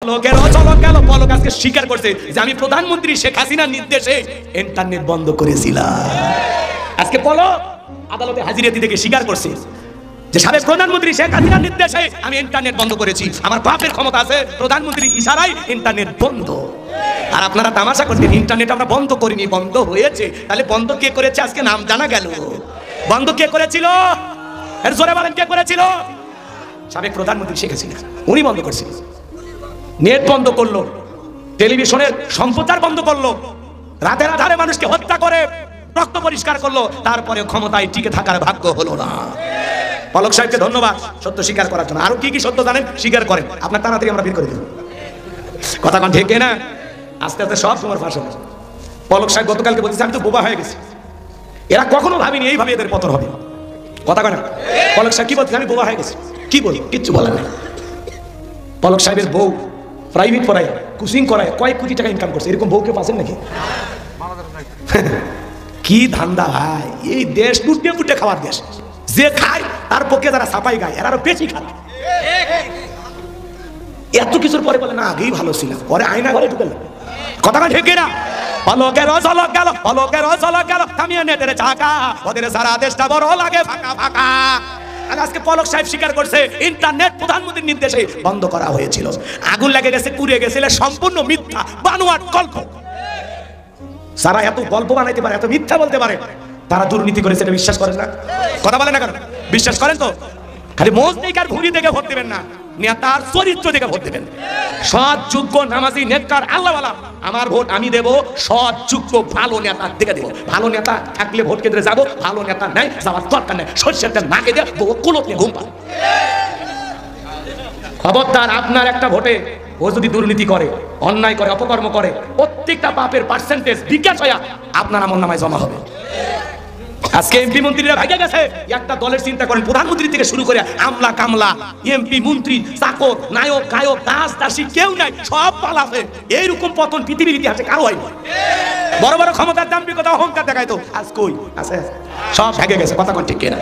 পলকের অঝলক গেল। পলক আজকে স্বীকার করছে যে আমি প্রধানমন্ত্রী শেখ হাসিনার নির্দেশে ইন্টারনেট বন্ধ করেছিলাম। আজকে পলক আদালতে হাজিরা দিতে গিয়ে স্বীকার করছে যে সাবেক প্রধানমন্ত্রী শেখ হাসিনার নির্দেশে আমি ইন্টারনেট বন্ধ করেছি। আমার বাপের ক্ষমতা আছে, প্রধানমন্ত্রীর ইশারায় ইন্টারনেট বন্ধ। আর আপনারা তামাশা করছেন ইন্টারনেট আমরা বন্ধ করিনি, বন্ধ হয়েছে। তাহলে বন্ধ কে করেছে আজকে নাম জানা গেল। বন্ধ কে করেছিল? এর জোরে বলেন কে করেছিল? সাবেক প্রধানমন্ত্রী শেখ হাসিনা, উনি বন্ধ করছিলেন। নেট বন্ধ করলো, টেলিভিশনের সম্প্রচার বন্ধ করলো, রাতের আধারে মানুষকে হত্যা করে রক্ত পরিষ্কার করলো, তারপরে ক্ষমতায় টিকে থাকার ভাগ্য হলো না। পলক সাহেবকে ধন্যবাদ সত্য স্বীকার করার জন্য। আরো কি কি সত্য জানেন স্বীকার করেন, আপনার তাড়াতাড়ি আমরা বের করে দেব। কথা কোন ঠিক না? আস্তে আস্তে সব তোমার ফাঁস হবে। পলক সাহেব গতকালকে বলতেছে আমি তো বোবা হয়ে গেছি, এরা কখনো ভাবিনি এইভাবে এদের পতন হবে। কথা কয় না? পলক সাহেব কি বলছে আমি বোবা হয়ে গেছি, কি বলি কিচ্ছু বলেন না। পলক সাহেবের বউ প্রাইভেট পড়ায় কোচিং করায় কয়েক কোটি টাকা ইনকাম করছে, এরকম বউকে পাচ্ছেন নাকি? কি ধান্দা ভাই, এই দেশ লুটে পুটে খাওয়ার দেশ। যে খায় তার পক্ষে যারা ছাপাই গায় এরা আরো বেশি খায়। এত কিছুর পরে বলে না আগেই ভালো ছিলাম, পরে আয়না ঘরে ঢুকে। কথা ঠিক না? পলকের ঝলক গেল, পলকের ঝলক গেল, থামিয়ে নেটের চাকা, ওদের সারা দেশটা বড় লাগে ফাঁকা ফাঁকা। আর আজকে পলক সাহেব স্বীকার করছে ইন্টারনেট প্রধানমন্ত্রীর নির্দেশে বন্ধ করা হয়েছিল। আগুন লেগে গেছে, পুড়ে গেছিল, সম্পূর্ণ মিথ্যা বানোয়াট গল্প। সারা এত গল্প বানাইতে পারে, এত মিথ্যা বলতে পারে, তারা দুর্নীতি করেছে এটা বিশ্বাস করেন না? কথা বলেন না কেন? বিশ্বাস করেন তো? খালি মোজ দেখে আর ভুঁড়ি দেখে ভোট দেবেন না, নেতার চরিত্র দেখে ভোট দেবেন। সৎ যোগ্য নামাজি নেককার আল্লাহওয়ালা আমার ভোট আমি দেব সৎ যোগ্য ভালো নেতা দেখে দেব। ভালো নেতা থাকলে ভোট কেন্দ্রে যাবো, ভালো নেতা নাই যাওয়ার দরকার নেই। সরষের তেল নাকে দিয়ে বউ কুলপ নিয়ে ঘুম পায়। খবরদার, আপনার একটা ভোটে ও যদি দুর্নীতি করে, অন্যায় করে, অপকর্ম করে, প্রত্যেকটা পাপের পার্সেন্টেজ বিকাশ হয়ে আপনার আমলনামায় জমা হবে। আজকে এমপি মন্ত্রীরা ভাগে গেছে, একটা দলের চিন্তা করেন, প্রধানমন্ত্রী থেকে শুরু করে আমলা কামলা, এমপি মন্ত্রী, চাকর, নায়ক গায়ক, দাস দাসী কেউ নাই, সব পালাছে। এইরকম পতন পৃথিবীর ইতিহাসে কারো হয়নি। বড় বড় ক্ষমতার দাম্ভিকতা অহংকার দেখায় তো আজ কই আছে? সব ভাগে গেছে। কথা কোন ঠিক না?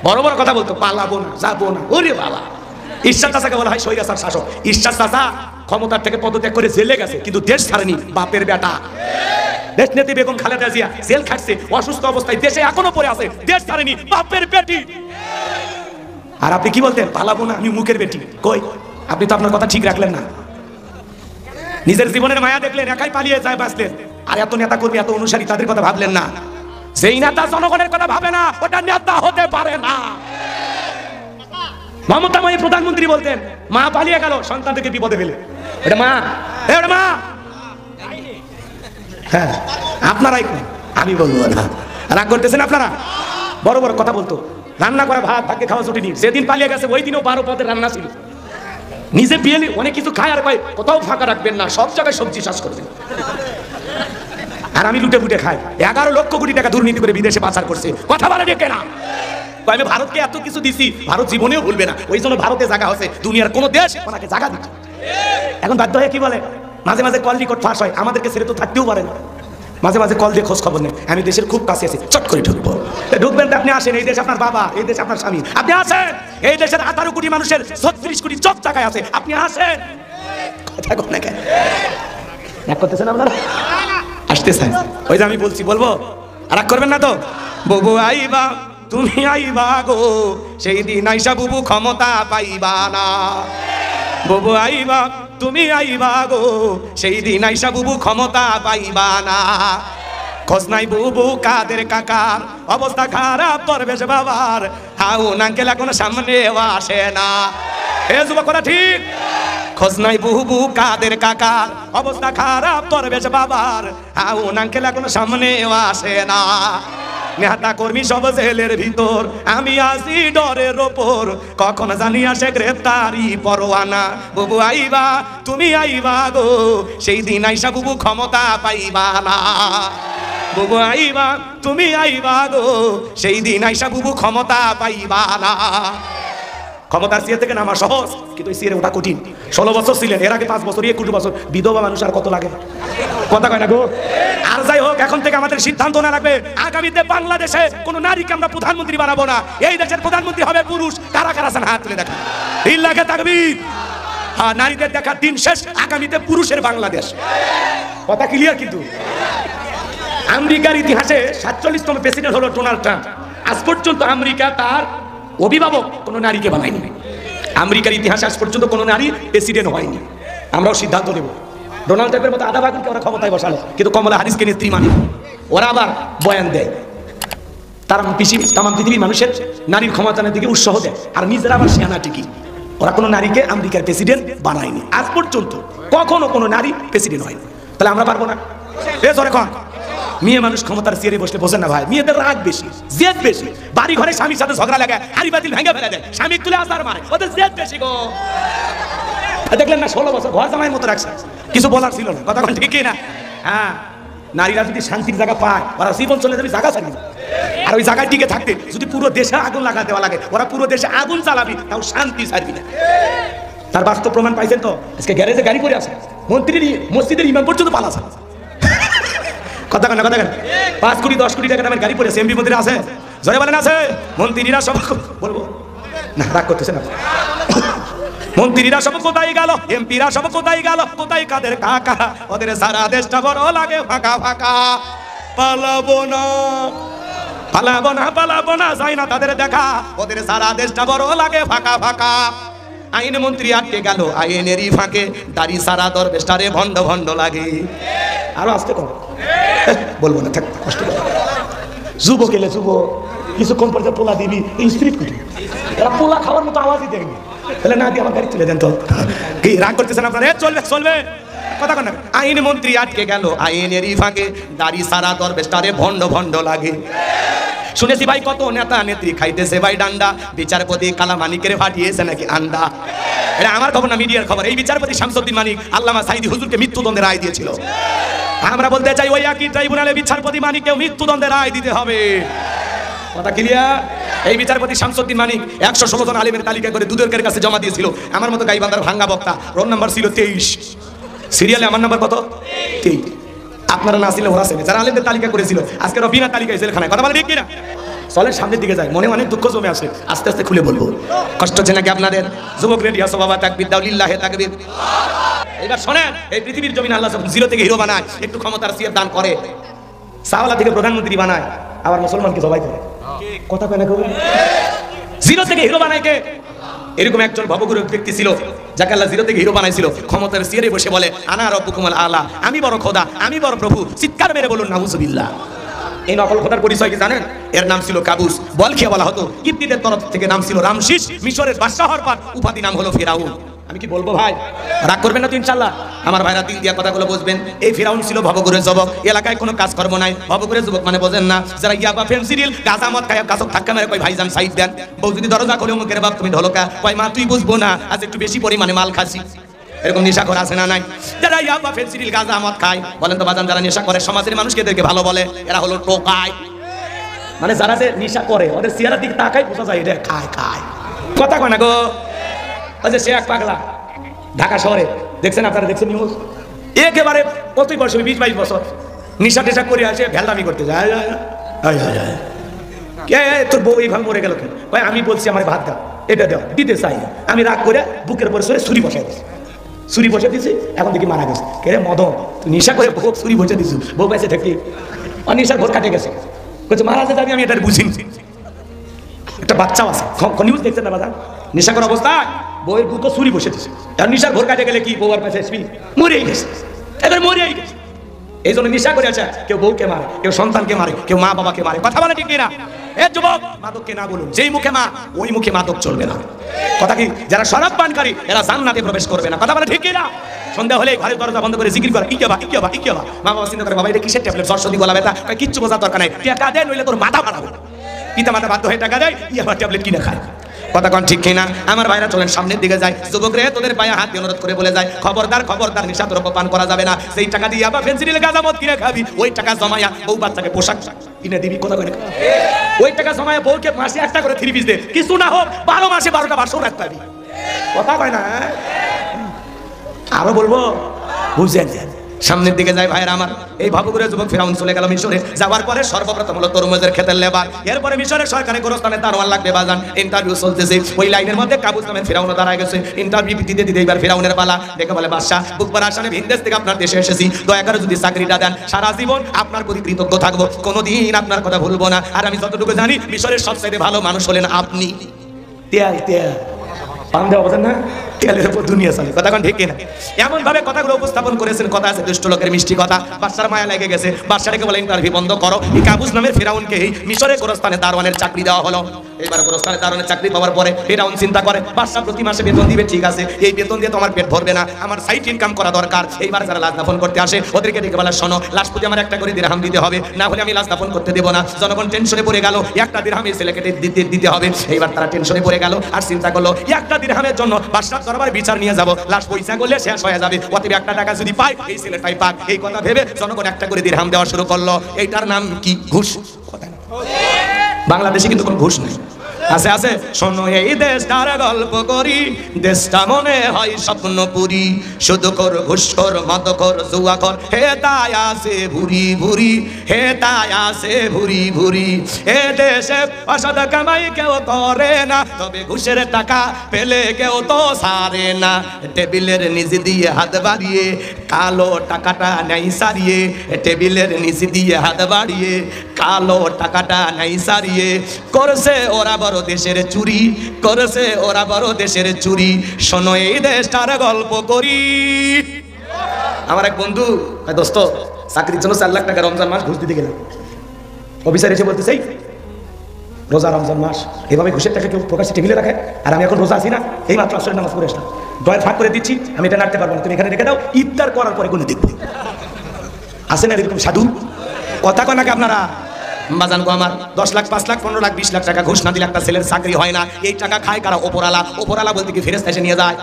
বড় বড় কথা বলতো পালাবো না, যাবো না। ওরে বাবা, ঈশ্বর চাচাকে বলা হয় স্বৈরাচার শাসক। ঈশ্বর চাচা ক্ষমতার থেকে পদত্যাগ করে জেলে গেছে, কিন্তু দেশ ছাড়েনি। বাপের বেটা দেশ নেত্রী বেগম খালেদা জিয়া জেল খাটছে, অসুস্থ অবস্থায় দেশে এখনো পড়ে আছে, দেশ ছাড়েনি। বাপের বেটি। আর আপনি কি বলতেন? পালাবো না, আমি মুখের বেটি। কই, আপনি তো আপনার কথা ঠিক রাখলেন না। নিজের জীবনের মায়া দেখলেন, একাই পালিয়ে যায় বাঁচলেন। আর এত নেতা কর্মী, এত অনুসারী, তাদের কথা ভাবলেন না। যেই নেতা জনগণের কথা ভাবে না, ওটা নেতা হতে পারে না। মমতাময়ী প্রধানমন্ত্রী বলতেন মা পালিয়ে গেল সন্তানকে বিপদে ফেলে, এটা মা, এটা মা। হ্যাঁ, আপনারাই, আমি বলবো না। রাগ করতেছেন আপনারা? বড় বড় কথা বলতো, রান্না করা ভাত ভাগ্যে খাওয়া ছুটিনি। যেদিন পালিয়ে গেছে ওই দিনও 12 পদের রান্না ছিল। নিজে বিয়ে অনেক কিছু খায়, আর কয় কোথাও ফাঁকা রাখবেন না, সব জায়গায় সবজি চাষ করবেন। আর আমি লুটে ফুটে খাই। 11 লক্ষ কোটি টাকা দুর্নীতি করে বিদেশে পাচার করছে। কথা বলে ডেকে না, আমি ভারতকে এত কিছু দিছি, ভারত জীবনেও ভুলবে না। ওই জন্য ভারতে জায়গা আছে, দুনিয়ার কোনো দেশ ওনাকে জায়গা দিচ্ছে। এখন বাধ্য হয়ে কি বলে, মাঝে মাঝে কল রেকর্ড ফাঁস হয়, আমাদেরকে ছেড়ে তো থাকতেও পারে না। মাঝে মাঝে কল দিয়ে খোঁজ খবর নেই, আমি দেশের খুব কাছে আছি, চট করে ঢুকবো। ঢুকবেন তো আপনি আসেন, এই দেশ আপনার বাবা, এই দেশ আপনার স্বামী, আপনি আসেন। এই দেশের 18 কোটি মানুষের 36 কোটি চোখ জায়গায় আছে, আপনি আসেন। কথা কন না কেন? রাগ করতেছেন আপনারা? আসতে চাই, ওই যে আমি বলছি, বলবো, রাগ করবেন না তো? ববু আইবা তুমি আইবা গো, সেই দিন আইসা বুবু ক্ষমতা পাইবা না। ববু আইবা তুমি আইবা গো, সেই দিন আইসা বুবু ক্ষমতা পাইবা না। খোঁজ নাই বুবু কাদের কাকার, অবস্থা খারাপ পরবেশ বাবার, হাউ নাঙ্কেল এখন সামনে আসে না। এ যুবকরা ঠিক? খোঁজ নাই বুবু কাদের কাকার, অবস্থা খারাপ পরবেশ বাবার, হাউ নাঙ্কেল এখন সামনে আসে না। নেতা কর্মী সব জেলের ভিতর, আমি আসি ডরের ওপর, কখন জানি আসে গ্রেফতারি পরোয়ানা। বুবু আইবা তুমি আইবা গো, সেই দিন আইসা বুবু ক্ষমতা পাইবা না। বুবু আইবা তুমি আইবা গো, সেই দিন আইসা বুবু ক্ষমতা পাইবা না। ক্ষমতার চেয়ে থেকে নামা সহজ, কিন্তু চেয়ে ওটা কঠিন। 16 বছর ছিলেন, এর আগে 5 বছর, 21 বছর, বিধবা মানুষ আর কত লাগে? কথা কয় না গো? আর যাই হোক, এখন থেকে আমাদের সিদ্ধান্ত না রাখবে, আগামীতে বাংলাদেশে কোন নারীকে আমরা প্রধানমন্ত্রী বানাবো না। এই দেশের প্রধানমন্ত্রী হবে পুরুষ। কারা কারা আছেন হাত তুলে দেখেন। লিল্লাহে তাকবীর। নারীদের দেখার দিন শেষ, আগামীতে পুরুষের বাংলাদেশ। কথা ক্লিয়ার? কিন্তু আমেরিকার ইতিহাসে 47তম প্রেসিডেন্ট হলো ডোনাল্ড ট্রাম্প। আজ পর্যন্ত আমেরিকা তার অভিভাবক কোনো নারীকে বানায়নি। আমেরিকার ইতিহাসে আজ পর্যন্ত কোনো নারী প্রেসিডেন্ট হয়নি। আমরাও সিদ্ধান্ত নেব, ডোনাল্ড ট্রাম্পের মতো আধা ভাগকে ওরা ক্ষমতায় বসালো, কিন্তু কমলা হারিসকে নেত্রী মানে ওরা আবার বয়ান দেয়, তারা তামাম পৃথিবীর মানুষের নারীর ক্ষমতায়নের দিকে উৎসাহ দেয়, আর নিজেরা আবার সেনা টিকি। ওরা কোনো নারীকে আমেরিকার প্রেসিডেন্ট বানায়নি আজ পর্যন্ত, কখনো কোনো নারী প্রেসিডেন্ট হয়নি। তাহলে আমরা পারবো না? মেয়ে মানুষ ক্ষমতার চেয়ারে বসলে বোঝেন না ভাই, মেয়েদের রাগ বেশি, জেদ বেশি। বাড়ি ঘরে স্বামীর সাথে ঝগড়া লাগায়, হাড়ি বাতিল ভেঙে ফেলে দেয়, স্বামী তুলে আসার মারে, ওদের জেদ বেশি গো। দেখলেন না 16 বছর ঘর জামাইয়ের মতো রাখছে, কিছু বলার ছিল না। কথা ঠিকই না? হ্যাঁ, নারীরা যদি শান্তির জায়গা পায় ওরা জীবন চলে যাবে, জায়গা ছাড়বি না। আর ওই জায়গায় টিকে থাকতে যদি পুরো দেশে আগুন লাগা দেওয়া লাগে, ওরা পুরো দেশে আগুন চালাবি, তাও শান্তি ছাড়বি না। তার বাস্তব প্রমাণ পাইছেন তো, আজকে গ্যারেজে গাড়ি করে আসে, মন্ত্রীর মসজিদের ইমাম পর্যন্ত পালাছে। কথা কেন? কথা কেন? 5 কোটি 10 কোটি টাকা দামের গাড়ি পড়েছে, এমপি মন্ত্রী আছে, জয় বলেন আছে? মন্ত্রীরা সব বলবো না, রাগ করতেছে না? মন্ত্রীরা সব কোথায় গেল, এমপিরা সব কোথায় গেল, কোথায় কাদের কাকা, ওদের সারা দেশটা বড় লাগে ফাঁকা ফাঁকা। পালাবো না, পালাবো না, পালাবো না, যাই না তাদের দেখা, ওদের সারা দেশটা বড় লাগে ফাঁকা ফাঁকা। আইন মন্ত্রী আটকে গেল আইনেরই ফাঁকে, দাড়ি সারা দরবেশটারে ভণ্ড ভণ্ড লাগে। আরো আসতে কর, বলবো না, থাক, কষ্ট করে। যুবক এলে যুবক কিছুক্ষণ পরে পোলা দিবি, স্ত্রী কুটি, এরা পোলা খাওয়ার মতো আওয়াজই দেখবি। তাহলে না দিয়ে আমার গাড়ি তুলে দেন তো। কি রাগ করতেছেন আপনারা? চলবে চলবে, কথা কন না। আইন মন্ত্রী আটকে গেল আইনেরই ফাঁকে, দাড়ি সারা দরবেশটারে ভণ্ড ভণ্ড লাগে। শুনেছি ভাই কত নেতা নেত্রী খাইতেছে ভাই ডান্ডা, বিচারপতি কালামানিকের ফাটিয়েছে নাকি আন্ডা। এটা আমার খবর না, মিডিয়ার খবর। এই বিচারপতি শামসুদ্দিন মানিক আল্লামা সাইদি হুজুরকে মৃত্যুদণ্ডের রায় দিয়েছিল। আমরা বলতে চাই ওই একই ট্রাইব্যুনালে বিচারপতি মানিককেও মৃত্যুদণ্ডের রায় দিতে হবে। কথা ক্লিয়ার? এই বিচারপতি শামসুদ্দিন মানিক 116 জন আলেমের তালিকা করে দুদকের কাছে জমা দিয়েছিল। আমার মতো গাইবান্ধার ভাঙ্গা বক্তা, রোল নাম্বার ছিল 23, সিরিয়ালে আমার নাম্বার কত? 23। আপনারা না ছিল ওরা ছিল, যারা আলেমদের তালিকা করেছিল আজকে বিনা তালিকায় জেলখানায়। কথা বলে ঠিক কিনা? চলেন সামনের দিকে যায়, মনে অনেক দুঃখ জমে আসে, আস্তে আস্তে খুলে বলবো। কষ্ট হচ্ছে নাকি আপনাদের? যুবক রেডি আছো বাবা? তাকবীর দাও, লিল্লাহে তাকবীর। এবার শোনেন, এই পৃথিবীর জমিন আল্লাহ যখন জিরো থেকে হিরো বানায়, একটু ক্ষমতার সিয়ার দান করে, সাওয়ালা থেকে প্রধানমন্ত্রী বানায়, আবার মুসলমানকে জবাই করে। কথা কয় না কেউ? জিরো থেকে হিরো বানায় কে? এরকম একজন ভবগুরু ব্যক্তি ছিল যাকে আল্লাহ জিরো থেকে হিরো বানাইছিল। ক্ষমতার সিয়ারে বসে বলে আনা রব্বুকুমুল আলা, আমি বড় খোদা, আমি বড় প্রভু। চিৎকার মেরে বলুন নাউজুবিল্লাহ। এই নকল খোদার পরিচয় কি জানেন? এর নাম ছিল কাবুস, বল খেয়ে বলা হতো। কিপ্তিদের তরফ থেকে নাম ছিল রামশিস, মিশরের বাদশাহ হওয়ার পর উপাধি নাম হলো ফিরাউন। আমি কি বলবো ভাই? রাগ করবেন না তো ইনশাআল্লাহ? আমার ভাইরা দিল দিয়া কথাগুলো বুঝবেন। এই ফিরাউন ছিল ভবগুরের যুবক, এলাকায় কোনো কাজ কর্ম নাই। ভবগুরের যুবক মানে বোঝেন না, যারা ইয়াবা ফেন্সিডিল গাঁজা মদ খায় গাছক ধাক্কা মেরে কই ভাইজান সাইড দেন। বউ যদি দরজা খুলে মুখের বাপ তুমি ঢোলকা, কয় মা তুই বুঝবো না, আজ একটু বেশি পরিমাণে মাল খাসি। এরকম নেশা করে আছে না নাই? যারা ইয়াবা ফেন্সিডিল গাঁজা মদ খায়, বলেন তো বাজান, যারা নেশা করে সমাজের মানুষকে এদেরকে ভালো বলে, এরা হলো টোকাই। মানে যারা যে নেশা করে ওদের চেহারার দিকে তাকাই বোঝা যায় এটা খায় খায়। কথা কয় না গো? ওই যে সে এক পাগলা ঢাকা শহরে, দেখছেন আপনারা? দেখছেন নিউজ? একেবারে কতই বয়স, 20-22 বছর, নেশা টেশা করে আসে ভেলদামি করতে যায়। তোর বউ এইভাবে মরে গেল কেন? ভাই আমি বলছি আমার ভাত দাও, এটা দাও, দিতে চাই। আমি রাগ করে বুকের পরে সরে ছুরি বসাই দিচ্ছি, ছুরি বসে দিচ্ছি, এখন দেখি মারা গেছে। কে রে মদন, তুই নেশা করে বউ ছুরি বসে দিচ্ছি, বউ বেঁচে থাকি নেশার ভোর কাটে গেছে। বলছে মারা যেতে আমি এটা বুঝিনি। একটা বাচ্চাও আছে, নিউজ দেখছেন না বাজার? নেশা করা অবস্থায় বউয়ের বুকে ছুরি বসে দিচ্ছে। আর নেশার ভোর কাটে গেলে কি বউ আর কাছে মরেই গেছে, এবার মরেই গেছে। এই জন্য নেশা করে আছে, কেউ বউকে মারে, কেউ সন্তানকে মারে, কেউ মা বাবাকে মারে। কথা বলে ঠিক না? এ যুবক, মাদককে না বলুন, যেই মুখে মা ওই মুখে মাদক চলবে না। কথা কি? যারা শরাব পানকারী এরা জান্নাতে প্রবেশ করবে না। কথা বলে ঠিক না? সন্ধ্যা হলে ঘরের দরজা বন্ধ করে জিকির করে ইকিয়াবা ইকিয়াবা ইকিয়াবা। মা বাবা চিন্তা করে বাবা এটা কিসের ট্যাবলেট, সরস্বতী গলা ব্যথা, কিচ্ছু বোঝার দরকার নাই, টাকা দেয় নইলে তোর মাথা ফাটাবো। পিতা মাতা বাধ্য হয়ে টাকা দেয়, ইয়াবা ট্যাবলেট কিনে খায়। কথা কন ঠিক কিনা? আমার ভাইরা চলেন সামনের দিকে যায়। যুবক রে তোদের পায়ে হাত দিয়ে অনুরোধ করে বলে যায়, খবরদার খবরদার নেশা দ্রব্য পান করা যাবে না। সেই টাকা দিয়ে আবার ফেন্সিডিল গাঁজা মদ কিনে খাবি, ওই টাকা জমায়া বউ বাচ্চাকে পোশাক কিনে দিবি। কথা কই না? ওই টাকা জমায়া বউকে মাসে একটা করে 3 পিস দে, কিছু না হোক 12 মাসে 12টা বাসও রাখতে পাবি। কথা কয় না? আরো বলবো, বুঝছেন? সামনের দিকে যায় ভাইয়েরা আমার। এই ভাবুগুরে যুবক ফিরাউন চলে গেল মিশরে। যাওয়ার পরে সর্বপ্রথম হলো তরমুজের ক্ষেতের লেবার। এরপরে মিশরের সরকারি গোরস্থানে দারোয়ান লাগবে বাজান। ইন্টারভিউ চলতেছে, ওই লাইনের মধ্যে কাবুস নামের ফিরাউনও দাঁড়ায় গেছে। ইন্টারভিউ দিতে দিতে এবার ফিরাউনের পালা। দেখে বলে বাদশাহ, বুকবার আসানে ভিনদেশ থেকে আপনার দেশে এসেছি, দয়া করে যদি চাকরিটা দেন সারা জীবন আপনার প্রতি কৃতজ্ঞ থাকবো, কোনোদিন আপনার কথা ভুলবো না। আর আমি যতটুকু জানি মিশরের সবচেয়ে ভালো মানুষ হলেন আপনি। তেল তেল পান দেওয়া বোঝেন না, তেলের উপর দুনিয়া চলে, কথা কোন ঠিক না? এমন ভাবে কথাগুলো উপস্থাপন করেছেন, কথা আছে দুষ্ট লোকের মিষ্টি কথা। বাদশার মায়া লেগে গেছে, বাদশাকে বলে ইন্টারভিউ বন্ধ করো। এই কাবুস নামের ফিরাউনকে মিশরের গোরস্থানে দারোয়ানের চাকরি দেওয়া হলো। এবার গোরস্থানে দারোয়ানের চাকরি পাওয়ার পরে ফিরাউন চিন্তা করে, বাদশা প্রতি মাসে বেতন দিবে, ঠিক আছে, এই বেতন দিয়ে তো আমার পেট ভরবে না, আমার সাইড ইনকাম করা দরকার। এইবার যারা লাশ দাফন করতে আসে ওদেরকে ডেকে বলে, শোনো, লাশ প্রতি আমার একটা করে দিরহাম দিতে হবে, না হলে আমি লাশ দাফন করতে দেবো না। জনগণ টেনশনে পড়ে গেল, একটা দিরহাম এই ছেলেকে দিতে হবে। এইবার তারা টেনশনে পড়ে গেল আর চিন্তা করলো, একটা দিরহামের জন্য বাদশার দরবারে বিচার নিয়ে যাব, লাশ পয়সা করলে শেষ হয়ে যাবে, অতএব একটা টাকা যদি পাই এই ছেলেটাই পাক। এই কথা ভেবে জনগণ একটা করে দিরহাম দেওয়া শুরু করলো। এইটার নাম কি? ঘুষ। বাংলাদেশে কিন্তু কোনো ঘুষ নেই। আছে আছে, শোনো এই দেশটার গল্প করি, দেশটা মনে হয় স্বপ্নপুরি, শুধু কর ঘুষ কর মদ কর জুয়া কর, হে তাই আছে ভুরি ভুরি, হে তাই আছে ভুরি ভুরি। এ দেশে অসৎ কামাই কেউ করে না, তবে ঘুষের টাকা পেলে কেউ তো সারে না। টেবিলের নিচে দিয়ে হাত বাড়িয়ে কালো টাকাটা নাই সারিয়ে, টেবিলের নিচে দিয়ে হাত বাড়িয়ে কালো টাকাটা নাই সারিয়ে, করছে ওরা বড় দেশের চুরি, করেছে ওরা বড় দেশের চুরি। শোনো এই দেশটার গল্প করি। আমার এক বন্ধু, দোস্ত, চাকরির জন্য 4 লাখ টাকা রমজান মাস ঘুষ দিতে গেলাম। অফিসার এসে বলতেছে, রোজা রমজান মাস এভাবে ঘুষের টাকা কেউ প্রকাশ্যে টেবিলে রাখে, আর আমি এখন রোজা আছি না, এই মাত্র আসরের নামাজ পড়ে আসলাম, ড্রয়ার ফাঁক করে দিচ্ছি, আমি এটা নাড়তে পারবো না, তুমি এখানে রেখে দাও, ইফতার করার পরে গুনে দেখবো। আসে না এরকম সাধু? কথা কয় নাকি আপনারা? বাজান গো আমার, 10 লাখ 5 লাখ 15 লাখ 20 লাখ টাকা ঘুষ না দিলে একটা ছেলের চাকরি হয় না। এই টাকা খায় কারা? ওপরালা। ওপরালা বলতে কি ফেরেশতা এসে নিয়ে যায়?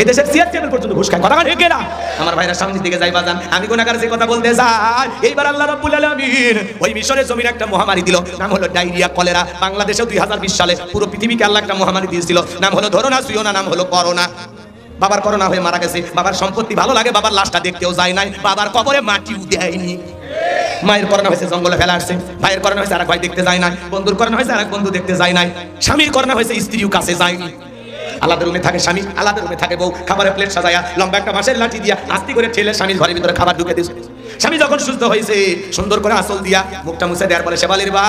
এই দেশের চেয়ারম্যান পর্যন্ত ঘুষ খায়। কথা ঠিক না? আমার ভাইরা সামনের দিকে যাই বাজান, আমি গুনাহগার যে কথা বলতে যাই, এইবার আল্লাহ রাব্বুল আলামিন ওই মিশরের জমির একটা মহামারী দিল, নাম হলো ডায়রিয়া, কলেরা। বাংলাদেশেও 2020 সালে পুরো পৃথিবীকে আল্লাহ একটা মহামারী দিয়েছিল, নাম হলো ধরো না সুইও না, নাম হলো করোনা। বাবার করোনা হয়ে মারা গেছে, বাবার সম্পত্তি ভালো লাগে, বাবার লাশটা দেখতেও যায় নাই, বাবার কবরে মাটিও দেয়নি। মায়ের করোনা হয়েছে, জঙ্গলে ফেলা আসছে, ভাইয়ের করোনা হয়েছে, আরেক ভাই দেখতে যায় নাই, বন্ধুর করোনা হয়েছে, আরেক বন্ধু দেখতে যায় নাই, স্বামীর করোনা হয়েছে, স্ত্রীও কাছে যায়নি। আলাদা রুমে থাকে স্বামী, আলাদা রুমে থাকে বউ, খাবারের প্লেট সাজায়া লম্বা একটা বাঁশের লাঠি দিয়া আস্তি করে ঠেলে স্বামীর ঘরের ভিতরে খাবার ঢুকে দিয়েছে। স্বামী যখন সুস্থ হয়েছে, সুন্দর করে আঁচল দিয়া মুখটা মুছে দেওয়ার পরে শেফালির বা,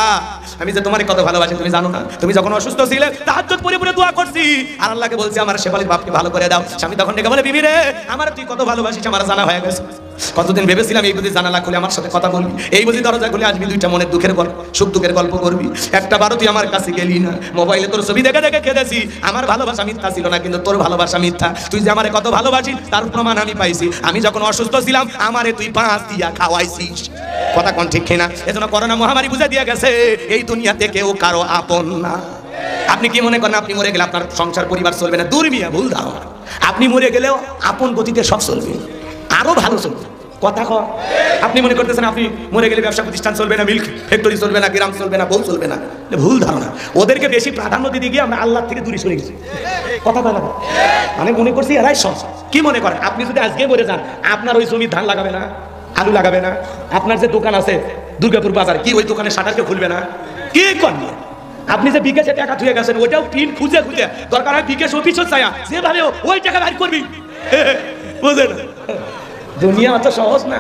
আমি যে তোমার কত ভালোবাসি তুমি জানো না? তুমি যখন অসুস্থ ছিলে তাহাজ্জুদ পড়ে পড়ে দোয়া করছি আর আল্লাহকে বলছি আমার শেফালির বাপকে ভালো করে দাও। স্বামী তখন ডেকে বলে, বিবি রে, আমার তুই কত ভালোবাসিস আমার জানা হয়ে গেছে। কতদিন ভেবেছিলাম এই বুঝি জানালা খুলে আমার সাথে কথা বলবি, এই বুঝি দরজা খুলে আসবি, দুইটা মনের দুঃখের গল্প, সুখ দুঃখের গল্প করবি। একটা বারো তুই আমার কাছে গেলি না, মোবাইলে তোর ছবি দেখে দেখে কেঁদেছি। আমার ভালোবাসা মিথ্যা ছিল না, কিন্তু তোর ভালোবাসা মিথ্যা। তুই যে আমারে কত ভালোবাসিস তার প্রমাণ আমি পাইছি। আমি যখন অসুস্থ ছিলাম আমারে তুই 5 দিয়া খাওয়াইছিস। কথা কোন ঠিক না? এজন্য করোনা মহামারী বুঝে দিয়ে গেছে এই দুনিয়াতে কেউ কারো আপন না। আপনি কি মনে করেন আপনি মরে গেলে আপনার সংসার পরিবার চলবে না? দূর মিয়া, ভুল ধারণা। আপনি মরে গেলেও আপন গতিতে সব চলবে, আরো ভালো চলবে। কথা কয়, আপনি মনে করতেছেন আপনি মরে গেলে ব্যবসা প্রতিষ্ঠান চলবে না, মিল্ক ফ্যাক্টরি চলবে না, গ্রাম চলবে না, বউ চলবে না। ভুল ধারণা। ওদেরকে বেশি প্রাধান্য দিতে গিয়ে আমরা আল্লাহ থেকে দূরে সরে গেছি। কথা বলা আমি মনে করছি এরাই সব। কি মনে করেন আপনি যদি আজকে মরে যান, আপনার ওই জমি ধান লাগাবে না, আলু লাগাবে না? আপনার যে দোকান আছে দুর্গাপুর বাজার, কি ওই দোকানে শাটারকে খুলবে না? কি করবে? আপনি যে বিকাশে টাকা ধুয়ে গেছেন ওইটাও পিন খুঁজে খুঁজে দরকার হয় বিকাশ অফিসও চায়া যেভাবে ওই টাকা বাইর করবি। বুঝলেন? দুনিয়া অত সহজ না।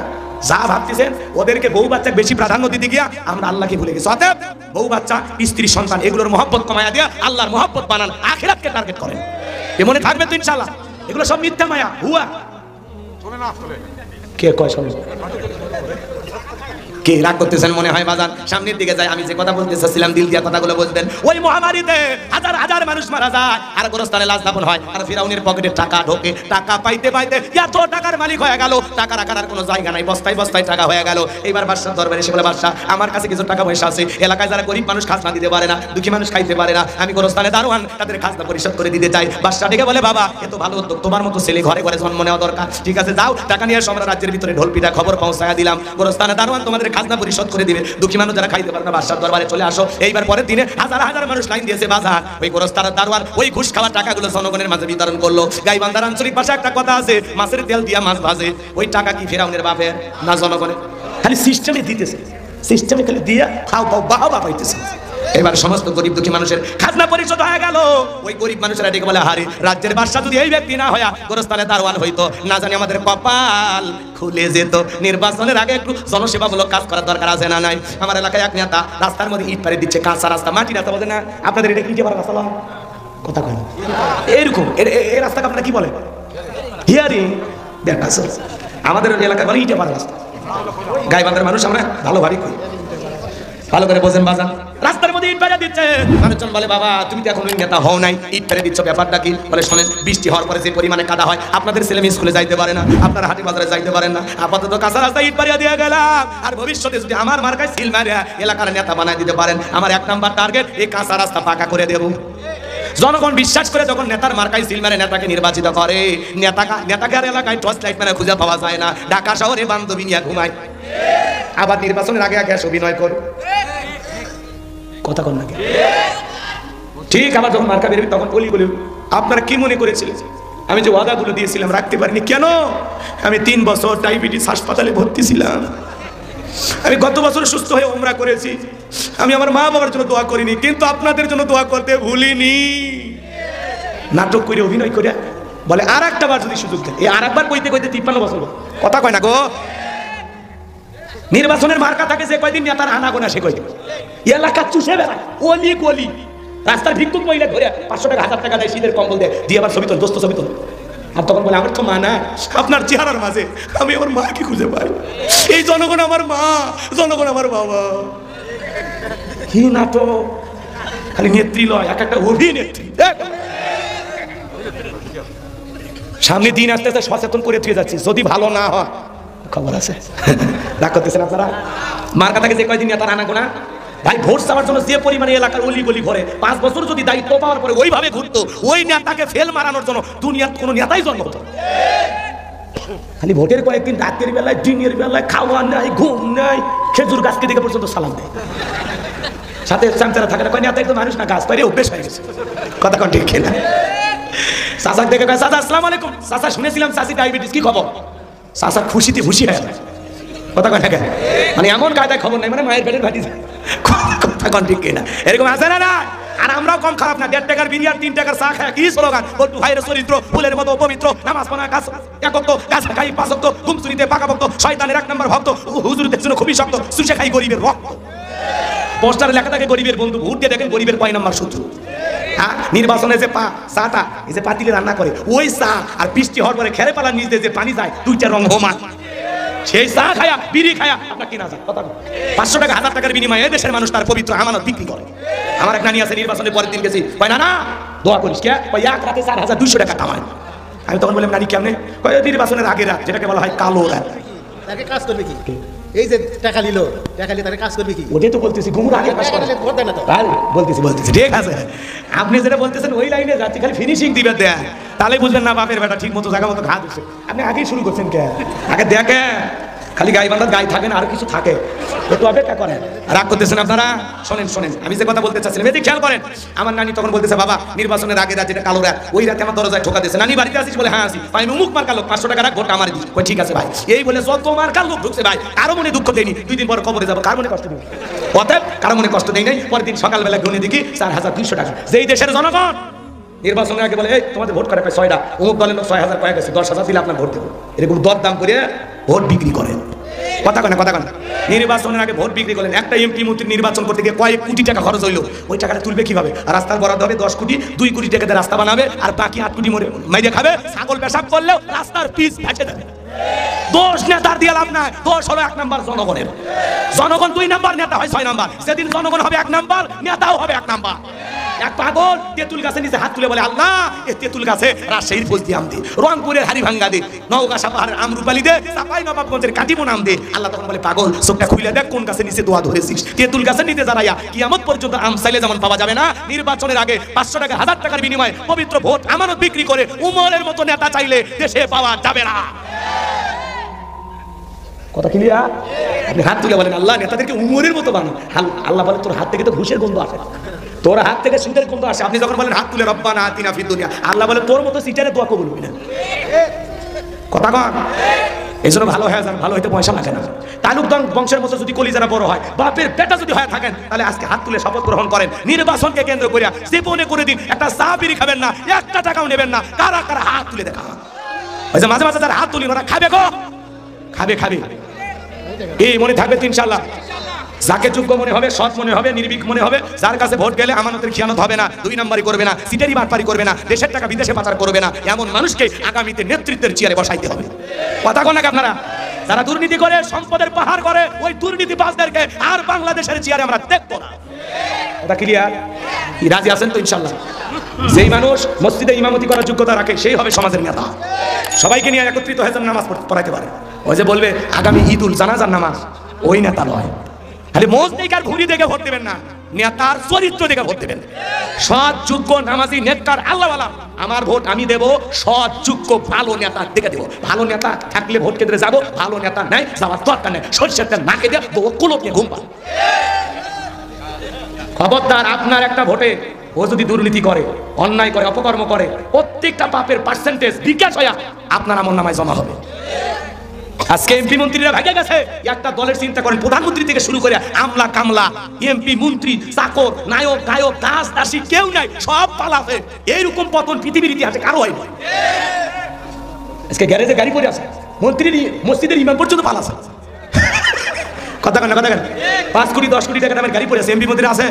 যা ভাবতেছেন ওদেরকে বউ বাচ্চা বেশি প্রাধান্য দিতে গিয়া আমরা আল্লাহকে ভুলে গেছি। অতএব বউ বাচ্চা, স্ত্রী সন্তান এগুলোর মহব্বত কমায়া দিয়া আল্লাহর মহব্বত বানান, আখিরাতকে টার্গেট করেন। এ মনে থাকবে তো ইনশাআল্লাহ। এগুলো সব মিথ্যা মায়া, হুয়া। কে কয় শুনুন? কে রাগ করতেছেন মনে হয় বাজান? সামনের দিকে যায়, আমি যে কথা বলতে চাচ্ছিলাম দিল দিয়া কথাগুলো বলতেন। ওই মহামারীতে হাজার হাজার মানুষ মারা যায় আর গোরস্থানে লাশ দাফন হয়, আর ফিরাউনের পকেটে টাকা ঢোকে। টাকা পাইতে পাইতে এত টাকার মালিক হয়ে গেল, টাকা রাখার আর কোনো জায়গা নাই, বস্তায় বস্তায় টাকা হয়ে গেল। এইবার বাদশার দরবারে এসে বলে, বাদশাহ আমার কাছে কিছু টাকা পয়সা আছে, এলাকায় যারা গরিব মানুষ খাজনা দিতে পারে না, দুঃখী মানুষ খাইতে পারে না, আমি গোরস্থানে দারোয়ান, তাদের খাজনা পরিশোধ করে দিতে চাই। বাদশাহ ডেকে বলে, বাবা এত ভালো উদ্যোগ, তোমার মতো ছেলে ঘরে ঘরে জন্ম নেওয়া দরকার। ঠিক আছে যাও, টাকা নিয়ে এসো, আমরা রাজ্যের রাতের ভিতরে ঢোলপিটা খবর পৌঁছায়া দিলাম, গোরস্থানে দারোয়ান তোমাদের খাজনা পরিশোধ করে দিবে, দুঃখী মানুষ যারা খাইতে পারে না বাদশার দরবারে চলে আসো। এইবার পরের দিনে হাজার হাজার মানুষ লাইন দিয়েছে বাজার, ওই গোরস্থানের দারোয়ান ওই ঘুষ খাওয়ার টাকাগুলো জনগণের মাঝে বিতরণ করলো। গাইবান্ধার আঞ্চলিক ভাষায় একটা কথা আছে, মাছের তেল দিয়া মাছ ভাজে। ওই টাকা কি ফেরাউনের বাপের না জনগণের? খালি সিস্টেমে দিতেছে, সিস্টেমে খালি দিয়া খাও পাও বাহবা পাইতেছে। এবার সমস্ত গরিব দুঃখী মানুষের খাজনা পরিশোধ হয়ে গেল। ওই গরিব মানুষেরা ডেকে বলে, হারে রাজ্যের বাদশা যদি এই ব্যক্তি না হইয়া গোরস্থানে দারোয়ান হইতো, না জানি আমাদের কপাল খুলে যেত। নির্বাচনের আগে একটু জনসেবামূলক কাজ করার দরকার আছে না নাই? আমার এলাকায় এক নেতা রাস্তার মধ্যে ইট পাড়ি দিচ্ছে, কাঁচা রাস্তা, মাটি রাস্তা বলে না, আপনাদের এটা ইটে পাড়া রাস্তা কথা কয় না এরকম, এই রাস্তাকে আপনারা কি বলে? হিয়ারিং দেখা। আমাদের এলাকায় বলে ইটে পাড়া রাস্তা। গাইবান্ধার মানুষ আমরা ভালোভাবে করি, ভালো করে বোঝেন বাজান। রাস্তার মধ্যে ইট ফেলে দিচ্ছে, মানুষজন বলে, বাবা তুমি তো এখন নেতা হও নাই, ইট ফেলে দিচ্ছ, ব্যাপারটা কি? বলে, শোনেন, বৃষ্টি হওয়ার পরে যে পরিমাণে কাদা হয়, আপনাদের ছেলে মেয়ে স্কুলে যাইতে পারে না, আপনারা হাটে বাজারে যাইতে পারেন না, আপাতত কাঁচা রাস্তায় ইট পাড়িয়ে দিয়ে গেলাম। আর ভবিষ্যতে যদি আমার মার্কায় সিল মারিয়া এলাকার নেতা বানাই দিতে পারেন, আমার 1 নাম্বার টার্গেট এই কাঁচা রাস্তা পাকা করে দেব। জনগণ বিশ্বাস করে যখন নেতার মার্কায় সিল মারে নেতাকে নির্বাচিত করে, নেতাকে আর এলাকায় টর্চ লাইট মানে খুঁজে পাওয়া যায় না, ঢাকা শহরে বান্ধবী নিয়ে ঘুমায়। আবার নির্বাচনের আগে আগে অভিনয় করে কথা কন নাকি? ঠিক আবার যখন মার্কা বেরবি তখন বলি আপনারা কি মনে করেছিলেন আমি যে ওয়াদাগুলো দিয়েছিলাম রাখতে পারিনি? কেন? আমি 3 বছর ডায়াবেটিস হাসপাতালে ভর্তি ছিলাম, আমি গত বছর সুস্থ হয়ে উমরা করেছি, আমি আমার মা বাবার জন্য দোয়া করিনি, কিন্তু আপনাদের জন্য দোয়া করতে ভুলিনি। নাটক করে অভিনয় করে বলে আর একটা বার যদি সুযোগ দেয়, এই আর একবার কইতে কইতে 53 বছর কথা কয় না গো। নির্বাচনের মার্কা থাকে যে কয়দিন নেতার আনাগোনা সে কয়দিন এলাকা চুষে বেড়ায়, অলি গলি রাস্তার ভিক্ষুক মহিলা ধরে 500 টাকা 1000 টাকা দেয়, শীতের কম্বল দেয়, দিয়ে আবার ছবি তোল, দোস্ত ছবি তোল। আর তখন বলে, আমার তো মা না, আপনার চেহারার মাঝে আমি আমার মাকে খুঁজে পাই, এই জনগণ আমার মা, জনগণ আমার বাবা। কি নাটক! খালি নেত্রী লয়, এক একটা অভিনেত্রী। সামনে দিন আসতে আসতে সচেতন করে দিয়ে যাচ্ছি, যদি ভালো না হয় খবর আছে। রাগ করতেছেন আপনারা? মার্কা থাকে যে কয়দিন নেতার আনাগোনা ভাই, ভোট চাওয়ার জন্য যে পরিমাণে এলাকার অলি গলি ঘরে 5 বছর যদি দায়িত্ব পাওয়ার পরে ওইভাবে ঘুরতো, ওই নেতাকে ফেল মারানোর জন্য দুনিয়ার কোনো নেতাই জন্ম হতো। খালি ভোটের কয়েকদিন রাতের বেলায় দিনের বেলায় খাওয়া নাই, ঘুম নাই, খেজুর গাছকে দিকে পর্যন্ত সালাম দেয়, সাথে চামচারা থাকে না, কয় নেতা একদম মানুষ না, গাছ পাইরে অভ্যেস হয়ে গেছে। কথা কন ঠিক কিনা? চাচা দেখে কয়, চাচা আসসালামু আলাইকুম। চাচা শুনেছিলাম চাচি ডায়াবেটিস, কি খবর? চাচা খুশিতে খুশি হয়ে যায়, কথা কয় না কেন? মানে এমন কায়দায় খবর নাই, মানে মায়ের পেটের ভাটি যায়। কথা কন ঠিক কিনা? এরকম আছে না? না। আর আমরাও কম খারাপ না, 1.5 টাকার বিরিয়ানি 3 টাকার চা খায় কি স্লোগান, বলটু ভাইয়ের চরিত্র ফুলের মতো পবিত্র, নামাজ পড়া গাছ একত্ব, গাছ খাই 5 ওয়াক্ত, ঘুমচুরিতে পাকা ভক্ত, শয়তানের 1 নম্বর ভক্ত, হুজুরদের জন্য খুবই শক্ত, সুশে খাই গরিবের রক্ত। পোস্টারে লেখা থাকে গরিবের বন্ধু, ভোট দিয়ে দেখেন গরিবের 5 নম্বর শত্রু। হ্যাঁ, নির্বাচনে যে চাটা এই যে পাতিলে রান্না করে, ওই চা আর বৃষ্টি হওয়ার পরে খেরে পালার নিচে যে পানি যায়, 2টা রং হোমা, সেই চা খায়া বিড়ি খায়া আপনার কিনা যায়। কথা 500 টাকা 1000 টাকার বিনিময়ে দেশের মানুষ তার পবিত্র আমানত বিক্রি করে। আমার এক নানি আছে, নির্বাচনের পরের দিন গেছি, কয় না না দোয়া করিস কে, কয় এক রাতে 4200 টাকা কামায়। আমি তখন বললাম, নানি কেমনে? কয় নির্বাচনের আগের রাত, যেটাকে বলা হয় কালো রাত। তাকে কাজ করবে কি? এই যে টাকা নিল, টাকা নিয়ে তাকে কাজ করবে কি? ওটাই তো বলতেছি, ঘুমুর আগে কাজ করে না তো। বলতেছি ঠিক আছে, আপনি যেটা বলতেছেন ওই লাইনে যাচ্ছি, খালি ফিনিশিং দিবেন দেয়া, তাহলে বুঝবেন না বাপের বেটা ঠিক মতো জায়গা মতো ঘা দিচ্ছে। আপনি আগেই শুরু করছেন কে? আগে দেখেন, খালি গাই বান্ধার গায়ে থাকে না, আর কিছু থাকে, একটু অপেক্ষা করেন। রাগ করতেছেন আপনারা? শোনেন শোনেন, আমি যে কথা বলতে চাচ্ছিলাম এদিকে খেয়াল করেন। আমার নানি তখন বলতেছে, বাবা নির্বাচনের আগে রাত যেটা কালো রাত, ওই রাতে আমার দরজায় ঠোকা দিয়েছে। নানি বাড়িতে আসিস? বলে হ্যাঁ আসি। আমি অমুক মার্কা লোক, 500 টাকা রাখ, ভোটটা আমার দিস। কই ঠিক আছে ভাই। এই বলে যত মার্কার লোক ঢুকছে ভাই, কারো মনে দুঃখ দেয়নি। 2 দিন পর কবরে যাবো, কার মনে কষ্ট দেবে? অতএব কারো মনে কষ্ট দেয় নাই। পরের দিন সকালবেলা গুনে দেখি 4200 টাকা। যেই দেশের জনগণ নির্বাচনের আগে বলে, এই তোমাদের ভোট করে 6টা, অমুক দলের লোক 6000 কয়ে গেছে, 10,000 দিলে আপনার ভোট দেবো, এরকম দরদাম করে ভোট বিক্রি করেন। কথা কয় না? কথা কয় না? নির্বাচনের আগে ভোট বিক্রি করলেন। একটা এমপি মন্ত্রী নির্বাচন করতে গিয়ে কয়েক কোটি টাকা খরচ হইলো, ওই টাকাটা তুলবে কিভাবে? রাস্তার বরাদ্দ হবে 10 কোটি, 2 কোটি টাকাতে রাস্তা বানাবে, আর বাকি 8 কোটি মাইরে খাবে। ছাগল পেশাব করলেও রাস্তার পিচ ভেসে দেবে। দোষ নেতার দিয়ে লাভ নাই, দোষ হলো 1 নাম্বার জনগণের। জনগণ 2 নাম্বার, নেতা হয় 6 নাম্বার। সেদিন জনগণ হবে 1 নাম্বার, নেতাও হবে 1 নাম্বার। এক পাগল তেঁতুল গাছের নিচে হাত তুলে বলে, আল্লাহ এই তেঁতুল গাছে রাজশাহীর ফজলি আম দে, রংপুরের হারিভাঙ্গা দে, নওগাঁ পাহাড়ের আমরুপালি দে, চাপাই নবাবগঞ্জের কাটিমন আম দে। আল্লাহ তখন বলে, পাগল চোখটা খুলে দেখ কোন গাছের নিচে দোয়া ধরেছিস। তেঁতুল গাছের নিচে দাঁড়াইয়া কিয়ামত পর্যন্ত আম চাইলে যেমন পাওয়া যাবে না, নির্বাচনের আগে 500 টাকা 1000 টাকার বিনিময়ে পবিত্র ভোট আমানত বিক্রি করে উমরের মতো নেতা চাইলে দেশে পাওয়া যাবে না। কথা ক্লিয়ার? আপনি হাত তুলে বলেন আল্লাহ নেতাদেরকে উমরের মতো বানান। আল্লাহ বলে তোর হাত থেকে তো ঘুষের গন্ধ আসে, তোর হাত থেকে সিটের গন্ধ আসে। আপনি যখন বলেন হাত তুলে রব্বানা আতিনা ফিদ দুনিয়া, আল্লাহ বলে তোর মতো সিটারে দোয়া কবুল হবে না। কথা কন। এই জন্য ভালো হয়ে যান, ভালো হইতে পয়সা লাগে না। তালুকদার বংশের মতো যদি কলিজারা বড় হয়, বাপের বেটা যদি হয়ে থাকেন, তাহলে আজকে হাত তুলে শপথ গ্রহণ করেন, নির্বাচনকে কেন্দ্র করিয়া জীবনে করে দিন একটা চা বিড়ি খাবেন না, একটা টাকাও নেবেন না। কারা কারা হাত তুলে দেখা? ওই যে মাঝে মাঝে যারা হাত তুলি ওরা খাবে গো, খাবে খাবে। এই মনে থাকবে তো ইনশাআল্লাহ। যাকে যোগ্য মনে হবে, সৎ মনে হবে, নির্ভীক মনে হবে, যার কাছে ভোট গেলে আমানতের খিয়ানত হবে না, দুই নাম্বারি করবে না, সিটারি বাটপারি করবে না, দেশের টাকা বিদেশে পাচার করবে না, এমন মানুষকে আগামীতে নেতৃত্বের চেয়ারে বসাইতে হবে। কথা কোন নাকি আপনারা? যারা দুর্নীতি করে, সম্পদের পাহাড় করে, ওই দুর্নীতিবাজদেরকে আর বাংলাদেশের চেয়ারে আমরা দেখবো না। কথা ক্লিয়ার? রাজি আছেন তো ইনশাআল্লাহ? যেই মানুষ মসজিদে ইমামতি করার যোগ্যতা রাখে সেই হবে সমাজের নেতা। সবাইকে নিয়ে একত্রিত হয়ে যেন নামাজ পড়াইতে পারে। ওই যে বলবে আগামী ঈদুল জানাজার নামাজ, ওই নেতা নয়। খালি মসজিদ আর ঘুরি দেখে ভোট দেবেন না, নেতার চরিত্র দেখে ভোট দেবেন। সৎ যোগ্য নামাজি নেককার আল্লাহওয়ালা আমার ভোট আমি দেব সৎ যোগ্য ভালো নেতা দেখে দেব। ভালো নেতা থাকলে ভোট কেন্দ্রে যাবো, ভালো নেতা নাই যাওয়ার দরকার নেই। সরষের তেল নাকে দিয়ে কুলোপ নিয়ে ঘুম পান। খবরদার, আপনার একটা ভোটে ও যদি দুর্নীতি করে, অন্যায় করে, অপকর্ম করে, প্রত্যেকটা পাপের পার্সেন্টেজ বিকাশ হয়ে আপনার আমলনামায় জমা হবে। আজকে এমপি মন্ত্রীরা ভাগে গেছে, একটা দলের চিন্তা করেন, প্রধানমন্ত্রী থেকে শুরু করে আমলা কামলা, এমপি মন্ত্রী, চাকর, নায়ক গায়ক, দাস দাসী কেউ নাই, সব পালাছে। এইরকম পতন পৃথিবীর ইতিহাসে কারো হয়নি। আজকে গ্যারেজে গাড়ি পড়ে আছে, মন্ত্রীর মসজিদের ইমাম পর্যন্ত পালাছে। কথা কেন কথা কেন? 5 কোটি 10 কোটি টাকা দামের গাড়ি পড়ে আছে, এমপি মন্ত্রী আছে,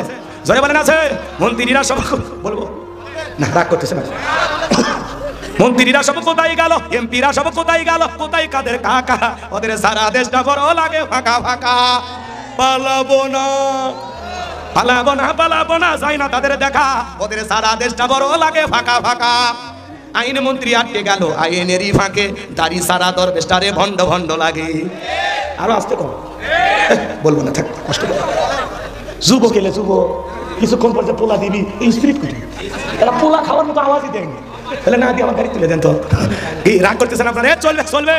জয় বলেন আছে। মন্ত্রীরা সব বলবো না, রাগ করতেছে না। মন্ত্রীরা সব কোথায় গেল, এমপিরা সব কোথায় গেল, কোথায় কাদের কাকা? ওদের সারা দেশটা বড় লাগে ফাঁকা ফাঁকা। পালাবো না পালাবো না পালাবো না, যাই না তাদের দেখা, ওদের সারা দেশটা বড় লাগে ফাঁকা ফাঁকা। আইন মন্ত্রী আটকে গেল আইনেরই ফাঁকে, দাড়ি সারা দরবেশটারে ভণ্ড ভণ্ড লাগে। আরো আসতে কম বলবো না, থাক কষ্ট করে। যুবক এলে যুবক কিছুক্ষণ পর যে পোলা দিবি, এই স্পিরিট কুটি তারা পোলা খাওয়ার মতো আওয়াজই দেয়নি। তাহলে না দিয়ে আমার গাড়ি তুলে দেন তো। এই রাগ করতেছেন আপনারা? চলবে চলবে,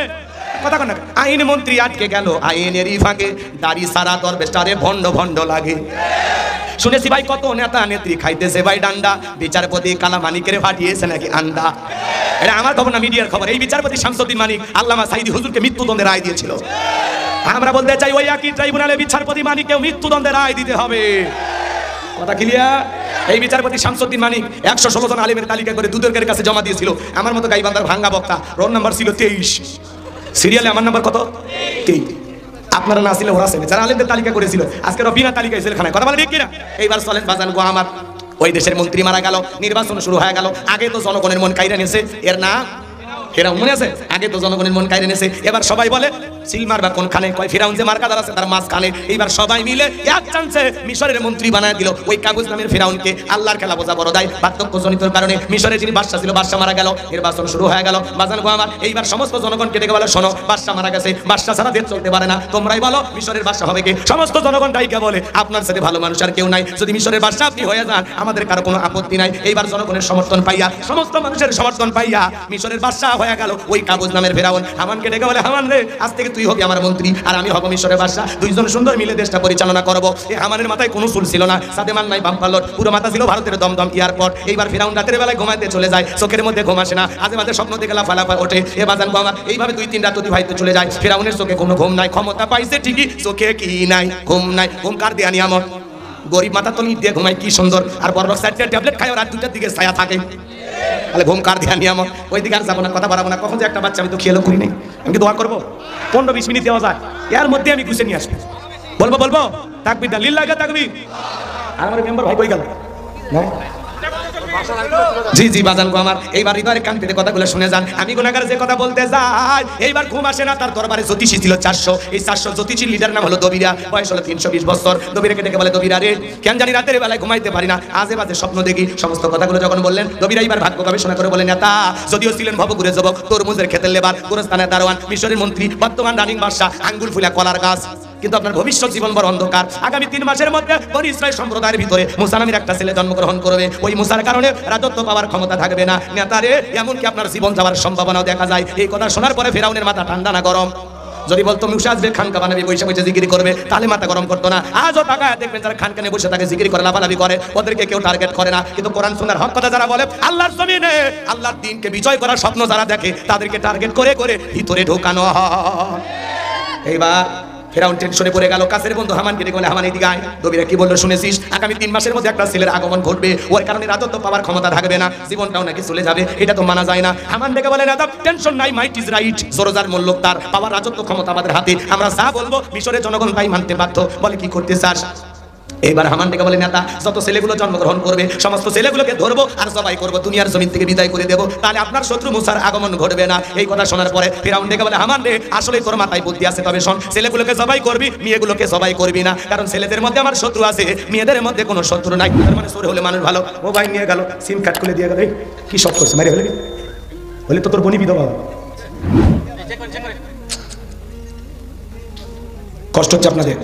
কথা কন না। আইন মন্ত্রী আটকে গেল আইনেরই ফাঁকে, দাড়ি সারা দরবেশটারে ভণ্ড ভণ্ড লাগে। শুনেছি ভাই কত নেতা নেত্রী খাইতেছে ভাই ডান্ডা, বিচারপতি কালা মানিকের ফাটিয়েছে নাকি আন্ডা। এটা আমার খবর না, মিডিয়ার খবর। এই বিচারপতি শামসুদ্দিন মানিক আল্লামা সাইদি হুজুরকে মৃত্যুদণ্ডের রায় দিয়েছিল। আমরা বলতে চাই ওই একই ট্রাইব্যুনালে বিচারপতি মানিককেও মৃত্যুদণ্ডের রায় দিতে হবে। কথা ক্লিয়ার? এই বিচারপতি শামসুদ্দিন মানিক 116 জন আলেমের তালিকা করে দুদকের কাছে জমা দিয়েছিল। আমার মতো গাইবান্ধার ভাঙ্গা বক্তা, রোল নাম্বার ছিল 23, সিরিয়ালে আমার নাম্বার কত? 23। আপনারা না ছিল ওরা ছিল, যারা আলেমদের তালিকা করেছিল আজকে বিনা তালিকায় জেলখানায়। কথা বলে ঠিক কিনা? এইবার চলেন বাজান গো আমার, ওই দেশের মন্ত্রী মারা গেল, নির্বাচন শুরু হয়ে গেল। আগে তো জনগণের মন কাইরা নিয়েছে, এর না ফেরাউন মনে আছে? আগে তো জনগণের মন কাইরা নিয়েছে, এবার সবাই বলে সিল মারবা কোনখানে? কয় ফেরাউন যে মার্কাদার আছে তার মাঝখানে। এইবার সবাই মিলে এক চান্সে মিশরের মন্ত্রী বানায় দিল ওই কাগজ নামের ফেরাউনকে। আল্লাহর খেলা বোঝা বড় দায়। বার্ধক্যজনিতর কারণে মিশরে যিনি বাদশা ছিল, বাদশা মারা গেল, নির্বাচন শুরু হয়ে গেল। বাজান গো আমার, এইবার সমস্ত জনগণকে ডেকে বলে শোনো, বাদশা মারা গেছে, বাদশা ছাড়া দেশ চলতে পারে না, তোমরাই বলো মিশরের বাদশা হবে কে? সমস্ত জনগণ ডাইকা বলে আপনার সাথে ভালো মানুষ আর কেউ নাই, যদি মিশরের বাদশা আপনি হয়ে যান আমাদের কারো কোনো আপত্তি নাই। এইবার জনগণের সমর্থন পাইয়া, সমস্ত মানুষের সমর্থন পাইয়া মিশরের বাদশা হয়ে গেল ওই কাগজ নামের ফেরাউন। হামানকে ডেকে বলে হামান রে, আজ থেকে তুই হবি আমার মন্ত্রী আর আমি হব মিশরের বাদশা, দুইজন সুন্দর মিলে দেশটা পরিচালনা করব। এই হামানের মাথায় কোনো চুল ছিল না, সাদেমান নাই বাম্পালট, পুরো মাথা ছিল ভারতের দমদম এয়ারপোর্ট। এইবার ফেরাউন রাতের বেলায় ঘুমাইতে চলে যায়, চোখের মধ্যে ঘুম আসে না, আজে বাজে স্বপ্ন দেখে লাফালাফা ওঠে। এ বাজান গো আমার, এইভাবে 2-3 রাত অতিবাহিত চলে যায়। ফেরাউনের চোখে কোনো ঘুম নাই, ক্ষমতা পাইছে ঠিকই, চোখে কি নাই? ঘুম নাই। ঘুম কার দেয়া নিয়ামত? গরিব মাথা তলি দিয়ে ঘুমাই কি সুন্দর, আর বড় বড় 4টা ট্যাবলেট খায় রাত 2টার দিকে ছায়া থাকে। তাহলে ঘুম কার দেয়া নিয়ামত? ওই দিকে আর যাবো না, কথা বাড়াবো না। কখন যে একটা বাচ্চা আমি তো খেয়াল করি নাই, আমি কি দোয়া করবো? 15-20 মিনিট দেওয়া যায়, এর মধ্যে আমি গুছিয়ে নিয়ে আসবো। বলবো বলবো তাকবীর দা লিল্লাহি তাকবীর। আর আমার মেম্বার ভাই কই গেল? জি জি বাজান গো আমার, এইবার হৃদয়ের কান পেতে কথাগুলো শুনে যান। আমি গুনাহগার যে কথা বলতে যাই, এইবার ঘুম আসে না। তার দরবারে জ্যোতিষী ছিল 400। এই 400 জ্যোতিষীর লিডার নাম হলো দবিরা, বয়স হলো 320 বছর। দবিরাকে ডেকে বলে দবিরা রে, কেন জানি রাতের বেলায় ঘুমাইতে পারি না, আজে বাজে স্বপ্ন দেখি। সমস্ত কথাগুলো যখন বললেন, দবিরা এইবার ভাগ্য গবেষণা করে বলেন নেতা যদিও ছিলেন ভবঘুরে যুবক, তরমুজের ক্ষেতের লেবার, গোরস্থানের দারোয়ান, মিশরের মন্ত্রী, বর্তমান রানিং বাদশা, আঙ্গুল ফুলা কলার গাছ, কিন্তু আপনার ভবিষ্যৎ জীবন বড় অন্ধকার। আগামী 3 মাসের মধ্যে বনি ইসরাইল সম্প্রদায়ের ভিতরে মুসা নামের একটা ছেলে জন্মগ্রহণ করবে। ওই মুসার কারণে রাজত্ব পাওয়ার ক্ষমতা থাকবে না নেতারে, এমনকি আপনার জীবন যাওয়ার সম্ভাবনাও দেখা যায়। এই কথা শোনার পরে ফেরাউনের মাথা ঠান্ডা না গরম? যদি বলতো মুসা আসবে খানকা বানাবি বসে বসে জিকির করবে তাহলে মাথা গরম করতো না। আজও তাকায় দেখবেন যারা খানকানে বসে থাকে জিকির করে লাফালাফি করে ওদেরকে কেউ টার্গেট করে না। কিন্তু কোরআন সুন্নাহর হক কথা যারা বলে আল্লাহর জমিনে আল্লাহর দ্বীনকে বিজয় করার স্বপ্ন যারা দেখে তাদেরকে টার্গেট করে করে ভিতরে ঢোকানো হয়। এইবার ফেরাউন টেনশনে পড়ে গেল, কাছের বন্ধু হামানকে ডেকে বলে হামান এদিকে আয়। নবীরা কি বললো শুনেছিস? আগামী 3 মাসের মধ্যে একটা ছেলের আগমন ঘটবে, ওর কারণে রাজত্ব পাওয়ার ক্ষমতা থাকবে না, জীবনটাও নাকি চলে যাবে, এটা তো মানা যায় না। হামান ডেকে বলে না টেনশন নাই, মাইট ইজ রাইট, জোরজার মল্লক তার পাওয়ার রাজত্ব ক্ষমতা আমাদের হাতে, আমরা যা বলবো মিশরের জনগণ তাই মানতে বাধ্য। বলে কি করতে চাস? এইবার হামান ডেকে বলে নেতা যত ছেলেগুলো জন্মগ্রহণ করবে সমস্ত ছেলেগুলোকে ধরবো আর জবাই করবো, দুনিয়ার জমিন থেকে বিদায় করে দেবো, তাহলে আপনার শত্রু মুসার আগমন ঘটবে না। এই কথা শোনার পরে ফিরাউন ডেকে বলে হামান রে আসলে তোর মাথায় বুদ্ধি আছে, তবে শোন ছেলেগুলোকে জবাই করবি মেয়েগুলোকে জবাই করবি না, কারণ ছেলেদের মধ্যে আমার শত্রু আছে মেয়েদের মধ্যে কোনো শত্রু নাই। তার মানে সরে হলে মানুষ ভালো। মোবাইল নিয়ে গেল, সিম কাট খুলে দিয়ে গেল, কি সব করছে মারি হলে বলে তো তোর বনি বিধবা। কষ্ট হচ্ছে আপনাদের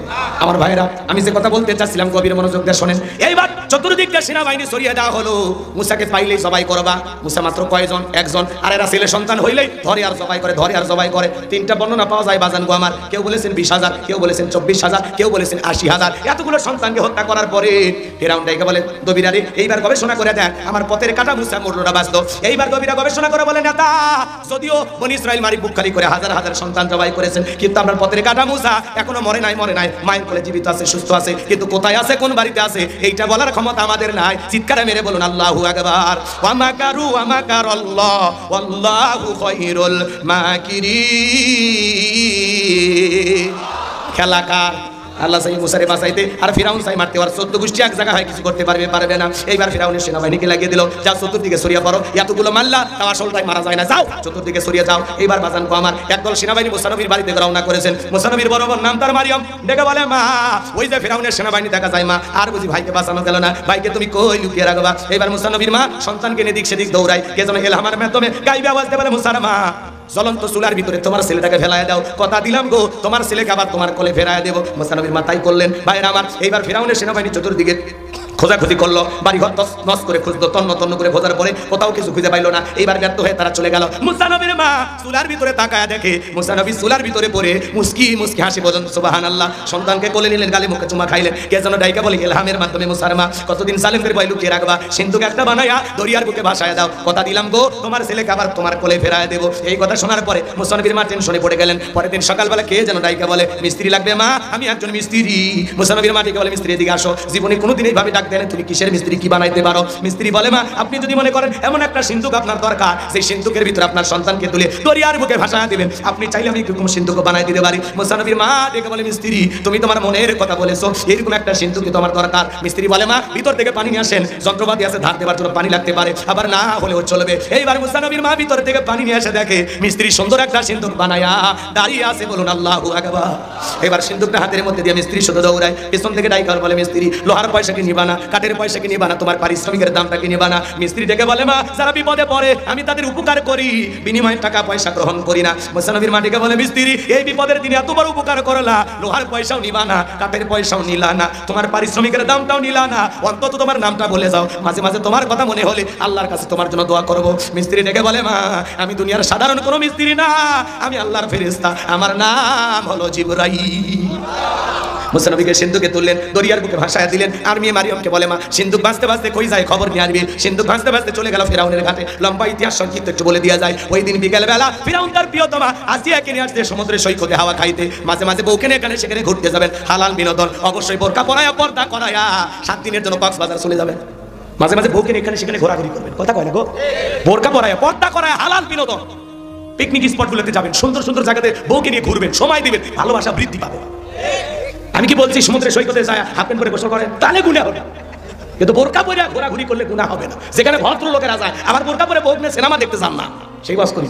আমার ভাইরা, আমি যে কথা বলতে চাচ্ছিলাম গভীর মনোযোগ দিয়ে শোনেন। এইবার চতুর্দিক দিয়ে সেনাবাহিনী সরিয়ে দেওয়া হলো, মুসাকে পাইলেই জবাই করবা। মুসা মাত্র কয়জন? একজন, আর এরা ছেলে সন্তান হইলেই ধরে আর জবাই করে, ধরে আর জবাই করে। 3টা বর্ণনা পাওয়া যায় বাজান গো আমার, কেউ বলেছেন 20,000, কেউ বলেছেন 24,000, কেউ বলেছেন 80,000। এতগুলো সন্তানকে হত্যা করার পরে ফিরাউন ডাইকে বলে দবিরারে এইবার গবেষণা করে দেখ আমার পথের কাটা মুসা মরলোটা বাঁচত। এইবার দবিরা গবেষণা করে বলে নেতা যদিও বনি ইসরাইল মারি বুক খালি করে হাজার হাজার সন্তান জবাই করেছেন, কিন্তু আপনার পথের কাটা মুসা এখনো মরে নাই, মরে নাই, মায়ের কোলে জীবিত আছে, সুস্থ আছে, কিন্তু কোথায় আছে কোন বাড়িতে আছে এইটা বলার ক্ষমতা আমাদের নাই। চিৎকারে মেরে বলুন আল্লাহু আকবার। ওয়া মাকারু ওয়া মাকারাল্লাহ ওয়াল্লাহু খায়রুল মাকিরিন। খেলাকার আল্লাহ সাই মুসারে বাঁচাইতে আর ফিরাউন সাই মারতে, আর 14 গোষ্ঠী এক জায়গা হয় কিছু করতে পারবে না। এইবার ফিরাউনের সেনাবাহিনীকে লাগিয়ে দিল, যা চতুর্দিকে সরিয়ে পড়ো, এতগুলো মাল্লা তাও আসলটাই মারা যায় না, যাও চতুর্দিকে সরিয়ে যাও। এইবার বাজান কো আমার একদল সেনাবাহিনী মুসা নবীর বাড়িতে রওনা করেছেন। মুসা নবীর বড় বোন নাম তার মারিয়াম, ডেকে বলে মা ওই যে ফিরাউনের সেনাবাহিনী দেখা যায় মা, আর বুঝি ভাইকে বাঁচানো গেল না, ভাইকে তুমি কই লুকিয়ে রাখবা। এইবার মুসা নবীর মা সন্তানকে নিয়ে দিক সেদিক দৌড়ায়, কে যেন এলহামের মাধ্যমে গাইবে আওয়াজ দিয়ে বলে মুসার মা জ্বলন্ত চুলার ভিতরে তোমার ছেলেটাকে ফেলায় দাও, কথা দিলাম গো তোমার ছেলেকে আবার তোমার কোলে ফেরায় দেবো। মুসা নবীর মা তাই করলেন। ভাইরা আমার, এইবার ফিরাউনের সেনাবাহিনী চতুর্দিকে খোঁজাখুঁজি করলো, বাড়ি ঘর নস করে খুঁজলো, তন্ন তন্ন করে খোঁজার পরে কোথাও কিছু খুঁজে পাইলো না। এইবার ব্যর্থ হয়ে তারা চলে গেল। মুসা নবীর মা চুলার ভিতরে তাকায় দেখে মুসা নবী চুলার ভিতরে পড়ে মুস্কি মুস্কি হাসি বলেন সুবহানাল্লাহ। সন্তানকে কোলে নিলেন, গালে মুখে চুমা খাইলেন। কে যেন ডাইকা বলে ইলহামের মাধ্যমে মুসার মা কতদিন সালেমদের ভয় লুকিয়ে রাখবা, সিন্ধুকে একটা বানায়া দরিয়ার বুকে ভাসায় দাও, কথা দিলাম গো তোমার ছেলেকে আবার তোমার কোলে ফেরায় দেবো। এই কথা শোনার পরে মুসা নবীর মা টেনশনে পড়ে গেলেন। পরের দিন সকালবেলা কে যেন ডাইকা বলে মিস্ত্রি লাগবে মা, আমি একজন মিস্ত্রি। মুসা নবীর মা ডেকে বলে মিস্ত্রি এদিকে আসো, জীবনে কোনোদিন এইভাবে ডাক দেন তুমি কিসের মিস্ত্রি, কি বানাইতে পারো? মিস্ত্রি বলে মা আপনি যদি মনে করেন এমন একটা সিন্ধুক আপনার দরকার, সেই সিন্ধুকের ভিতরে আপনার সন্তানকে তুলে দরিয়ার বুকে ভাসায় দিবেন, আপনি চাইলে আমি এরকম সিন্ধুক বানাই দিতে পারি। মুসা নবীর মা ডেকে বলে মিস্ত্রি তুমি তোমার মনের কথা বলেছো, এরকম একটা সিন্ধুকে তোমার দরকার। মিস্ত্রি বলে মা ভিতর থেকে পানি নিয়ে আসেন, যন্ত্রপাতি আছে ধার দেবার জন্য, পানি লাগতে পারে আবার না হলেও চলবে। এইবার মুসা নবীর মা ভিতর থেকে পানি নিয়ে এসে দেখে মিস্ত্রি সুন্দর একটা সিন্ধুক বানায়া দাঁড়িয়ে আছে, বলুন আল্লাহু আকবার। এবার সিন্ধুকটা হাতের মধ্যে দিয়ে মিস্ত্রি শুধু দৌড়ায়, পিছন থেকে ডাইকার বলে মিস্ত্রি লোহার পয়সা কি নিবা না, কাঠের পয়সা কি নিবা না, তোমার পারিশ্রমিকের দামটা কি নিবা না? মিস্ত্রি ডেকে বলে মা যারা বিপদে পড়ে আমি তাদের উপকার করি, বিনিময়ে টাকা পয়সা গ্রহণ করি না। মুসা নবীর মা ডেকে বলে মিস্ত্রি এই বিপদের দিনে এত বড় উপকার করলা, লোহার পয়সাও নিবা না, কাঠের পয়সাও নিলা না, তোমার পারিশ্রমিকের দামটাও নিলা না, অন্তত তোমার নামটা বলে যাও, মাঝে মাঝে তোমার কথা মনে হলে আল্লাহর কাছে তোমার জন্য দোয়া করব। মিস্ত্রি ডেকে বলে মা আমি দুনিয়ার সাধারণ কোনো মিস্ত্রি না, আমি আল্লাহর ফেরেশতা, আমার নাম হলো জিবরাইল। মুসা নবীকে সিন্ধুকে তুললেন, দরিয়ার বুকে ভাসায় দিলেন। আর মেয়ে মারিয়ামকে বলে মা সিন্ধুক ভাসতে ভাসতে কই যায় খবর নিয়ে আসবি। সিন্ধুক ভাসতে ভাসতে চলে গেল ফিরাউনের ঘাটে। লম্বা ইতিহাস সংক্ষিপ্ত একটু বলে দেওয়া যায়। ওই দিন বিকেল বেলা ফিরাউন তার প্রিয়তমা আসিয়াকে নিয়ে আসছে সমুদ্রের সৈকতে হাওয়া খাইতে, মাঝে মাঝে বউকে নিয়ে এখানে সেখানে ঘুরতে যাবেন, হালাল বিনোদন, অবশ্যই বোরকা পরায়া পর্দা করায়া 7 দিনের জন্য কক্সবাজার চলে যাবেন, মাঝে মাঝে বউকে নিয়ে এখানে সেখানে ঘোরাঘুরি করবেন, কথা কয় না গো, বোরকা পরায়া পর্দা করায়া হালাল বিনোদন, পিকনিক স্পটগুলোতে যাবেন, সুন্দর সুন্দর জায়গাতে বউকে নিয়ে ঘুরবেন, সময় দিবেন, ভালোবাসা বৃদ্ধি পাবে। আমি কি বলছি সমুদ্রের সৈকতে যায় হাফ প্যান্ট পরে গোসল করেন তাহলে গুনাহ হবে, কিন্তু বোরকা পরে ঘোরাঘুরি করলে গুনাহ হবে না। যেখানে ভদ্র লোকেরা যায় আবার বোরকা পরে বউ নিয়ে সিনেমা দেখতে যান না, সেই বাস করি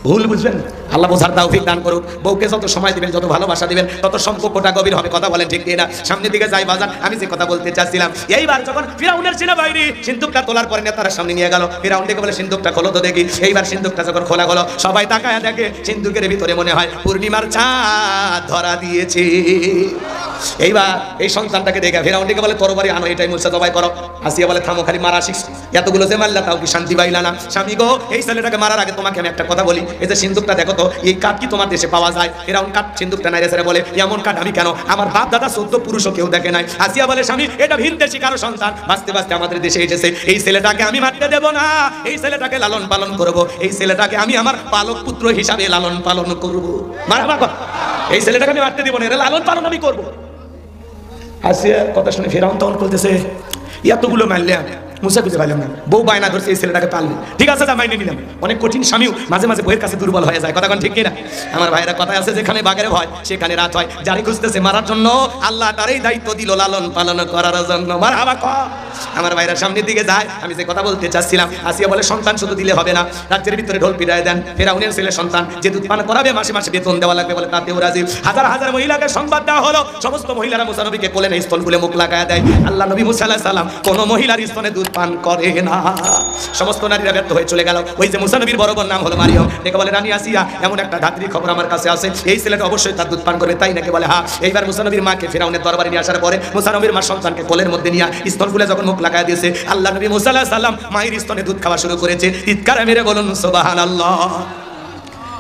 ভুল বুঝবেন। আল্লাহ বোঝার তৌফিক দান করুক। বউকে যত সময় দিবেন যত ভালোবাসা দিবেন তত সম্পর্কটা গভীর হবে, কথা বলেন ঠিক কিনা? সামনের দিকে যাই বাজার, আমি যে কথা বলতে চাচ্ছিলাম। এইবার যখন ফিরাউনের সেনাবাহিনী সিন্ধুকটা তোলার পরে নেতারা সামনে নিয়ে গেল, ফিরাউন ডেকে বলে সিন্ধুকটা খোলো তো দেখি। এইবার সিন্ধুকটা যখন খোলা হলো সবাই তাকায় দেখে সিন্ধুকের ভিতরে মনে হয় পূর্ণিমার চাঁদ ধরা দিয়েছে। এইবার এই সন্তানটাকে দেখে ফিরাউন ডেকে বলে তরবারি আনো, এটাই মুসা জবাই করো। আসিয়া বলে থামো, খালি মারা শিখছো, এতগুলো যে মারলা তাও কি শান্তি পাইলা না? স্বামী গো, এই ছেলেটাকে মারার আগে তোমাকে আমি একটা কথা বলি, এই যে সিন্দুকটা দেখো তো, এই কাঠ কি তোমার দেশে পাওয়া যায়? এরকম কাঠ সিন্দুকটা নাই রে বলে, এমন কাঠ আমি কেন, আমার বাপ দাদা 14 পুরুষও কেউ দেখে নাই। আসিয়া বলে স্বামী, এটা ভিন দেশি কারো সন্তান, বাঁচতে বাঁচতে আমাদের দেশে এসেছে, এই ছেলেটাকে আমি মারতে দেব না, এই ছেলেটাকে লালন পালন করব, এই ছেলেটাকে আমি আমার পালক পুত্র হিসাবে লালন পালন করব। মারাবার কথা, এই ছেলেটাকে আমি মারতে দেব না, এর লালন পালন আমি করব। আসিয়া কথা শুনে ফেরাউন তখন বলতেছে, এতগুলো মারলাম, মুসা খুঁজে পাইলাম না, বউ বায়না ধরছে এই ছেলেটাকে পালবে, ঠিক আছে যা মাইনে নিলাম। অনেক কঠিন স্বামীও মাঝে মাঝে বইয়ের কাছে দুর্বল হয়ে যায়, কথা কোন ঠিক কিনা? আমার ভাইরা কথা আছে, যেখানে বাঘের ভয় সেখানে রাত হয়। যারে খুঁজতেছে মারার জন্য আল্লাহ তারই দায়িত্ব দিল লালন পালন করার জন্য। মারহাবা ক। আমার ভাইরা সামনের দিকে যায়, আমি যে কথা বলতে চাচ্ছিলাম, আসিয়া বলে সন্তান শুধু দিলে হবে না, রাজ্যের ভিতরে ঢোল পিটায় দেন, ফেরাউনের ছেলে সন্তান যে দুধ পান করাবে মাসে মাসে বেতন দেওয়া লাগবে বলে, তাতেও রাজি। হাজার হাজার মহিলাকে সংবাদ দেওয়া হলো, সমস্ত মহিলারা মুসা নবীকে কোলে নেই, স্তন খুলে মুখ লাগায় দেয়। আল্লাহ নবী মুসা আলাইহিস সালাম কোন মহিলার স্তনে দুধ পান করে না। সমস্ত নারীরা ব্যর্থ হয়ে চলে গেল। ওই যে মুসা নবীর বড় বোন নাম হলো মারিয়াম, দেখে বলে রানী আসিয়া, এমন একটা ধাত্রী খবর আমার কাছে আছে, এই ছেলেটা অবশ্যই তার দুধ পান করবে, তাই নাকি? বলে হ্যাঁ। এইবার মুসা নবীর মাকে ফেরাউনের দরবারে নিয়ে আসার পরে মুসা নবীর মা সন্তানকে কোলের মধ্যে নিয়ে স্তন খুলে যখন মুখ লাগায় দিয়েছে, আল্লাহ নবী মুসা আলাইহিস সালাম মায়ের স্তনে দুধ খাওয়া শুরু করেছে। চিৎকার মেরে বলুন সুবহানাল্লাহ।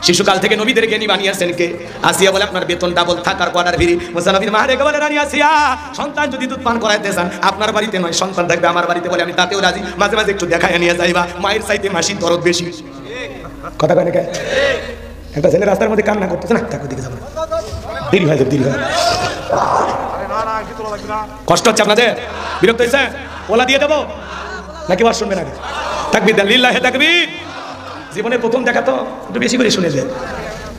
শিশুকাল থেকে নবীদের জ্ঞানী বানিয়েছেন কে? আসিয়া বলে আপনার বেতন ডাবল থাকার কোয়ার্টার ফ্রি। মুসা নবীর মা রেখে বলে রানী আসিয়া, সন্তান যদি দুধ পান করাইতে চান আপনার বাড়িতে নয়, সন্তান থাকবে আমার বাড়িতে, বলে আমি তাতেও রাজি, মাঝে মাঝে একটু দেখায় নিয়ে যাইবা, মায়ের চাইতে মাসির দরদ বেশি। কথা কয় না কে? একটা ছেলে রাস্তার মধ্যে কান্না করতেছে না, তাকে দিকে যাবো, দেরি হয়ে যাবে, দেরি হয়। কষ্ট হচ্ছে আপনাদের? বিরক্ত হয়েছে? ওলা দিয়ে দেবো নাকি বার শুনবেন আগে? তাকবীর দেন, লিল্লাহি তাকবীর। জীবনের প্রথম দেখা তো একটু বেশি করে শুনে যায়,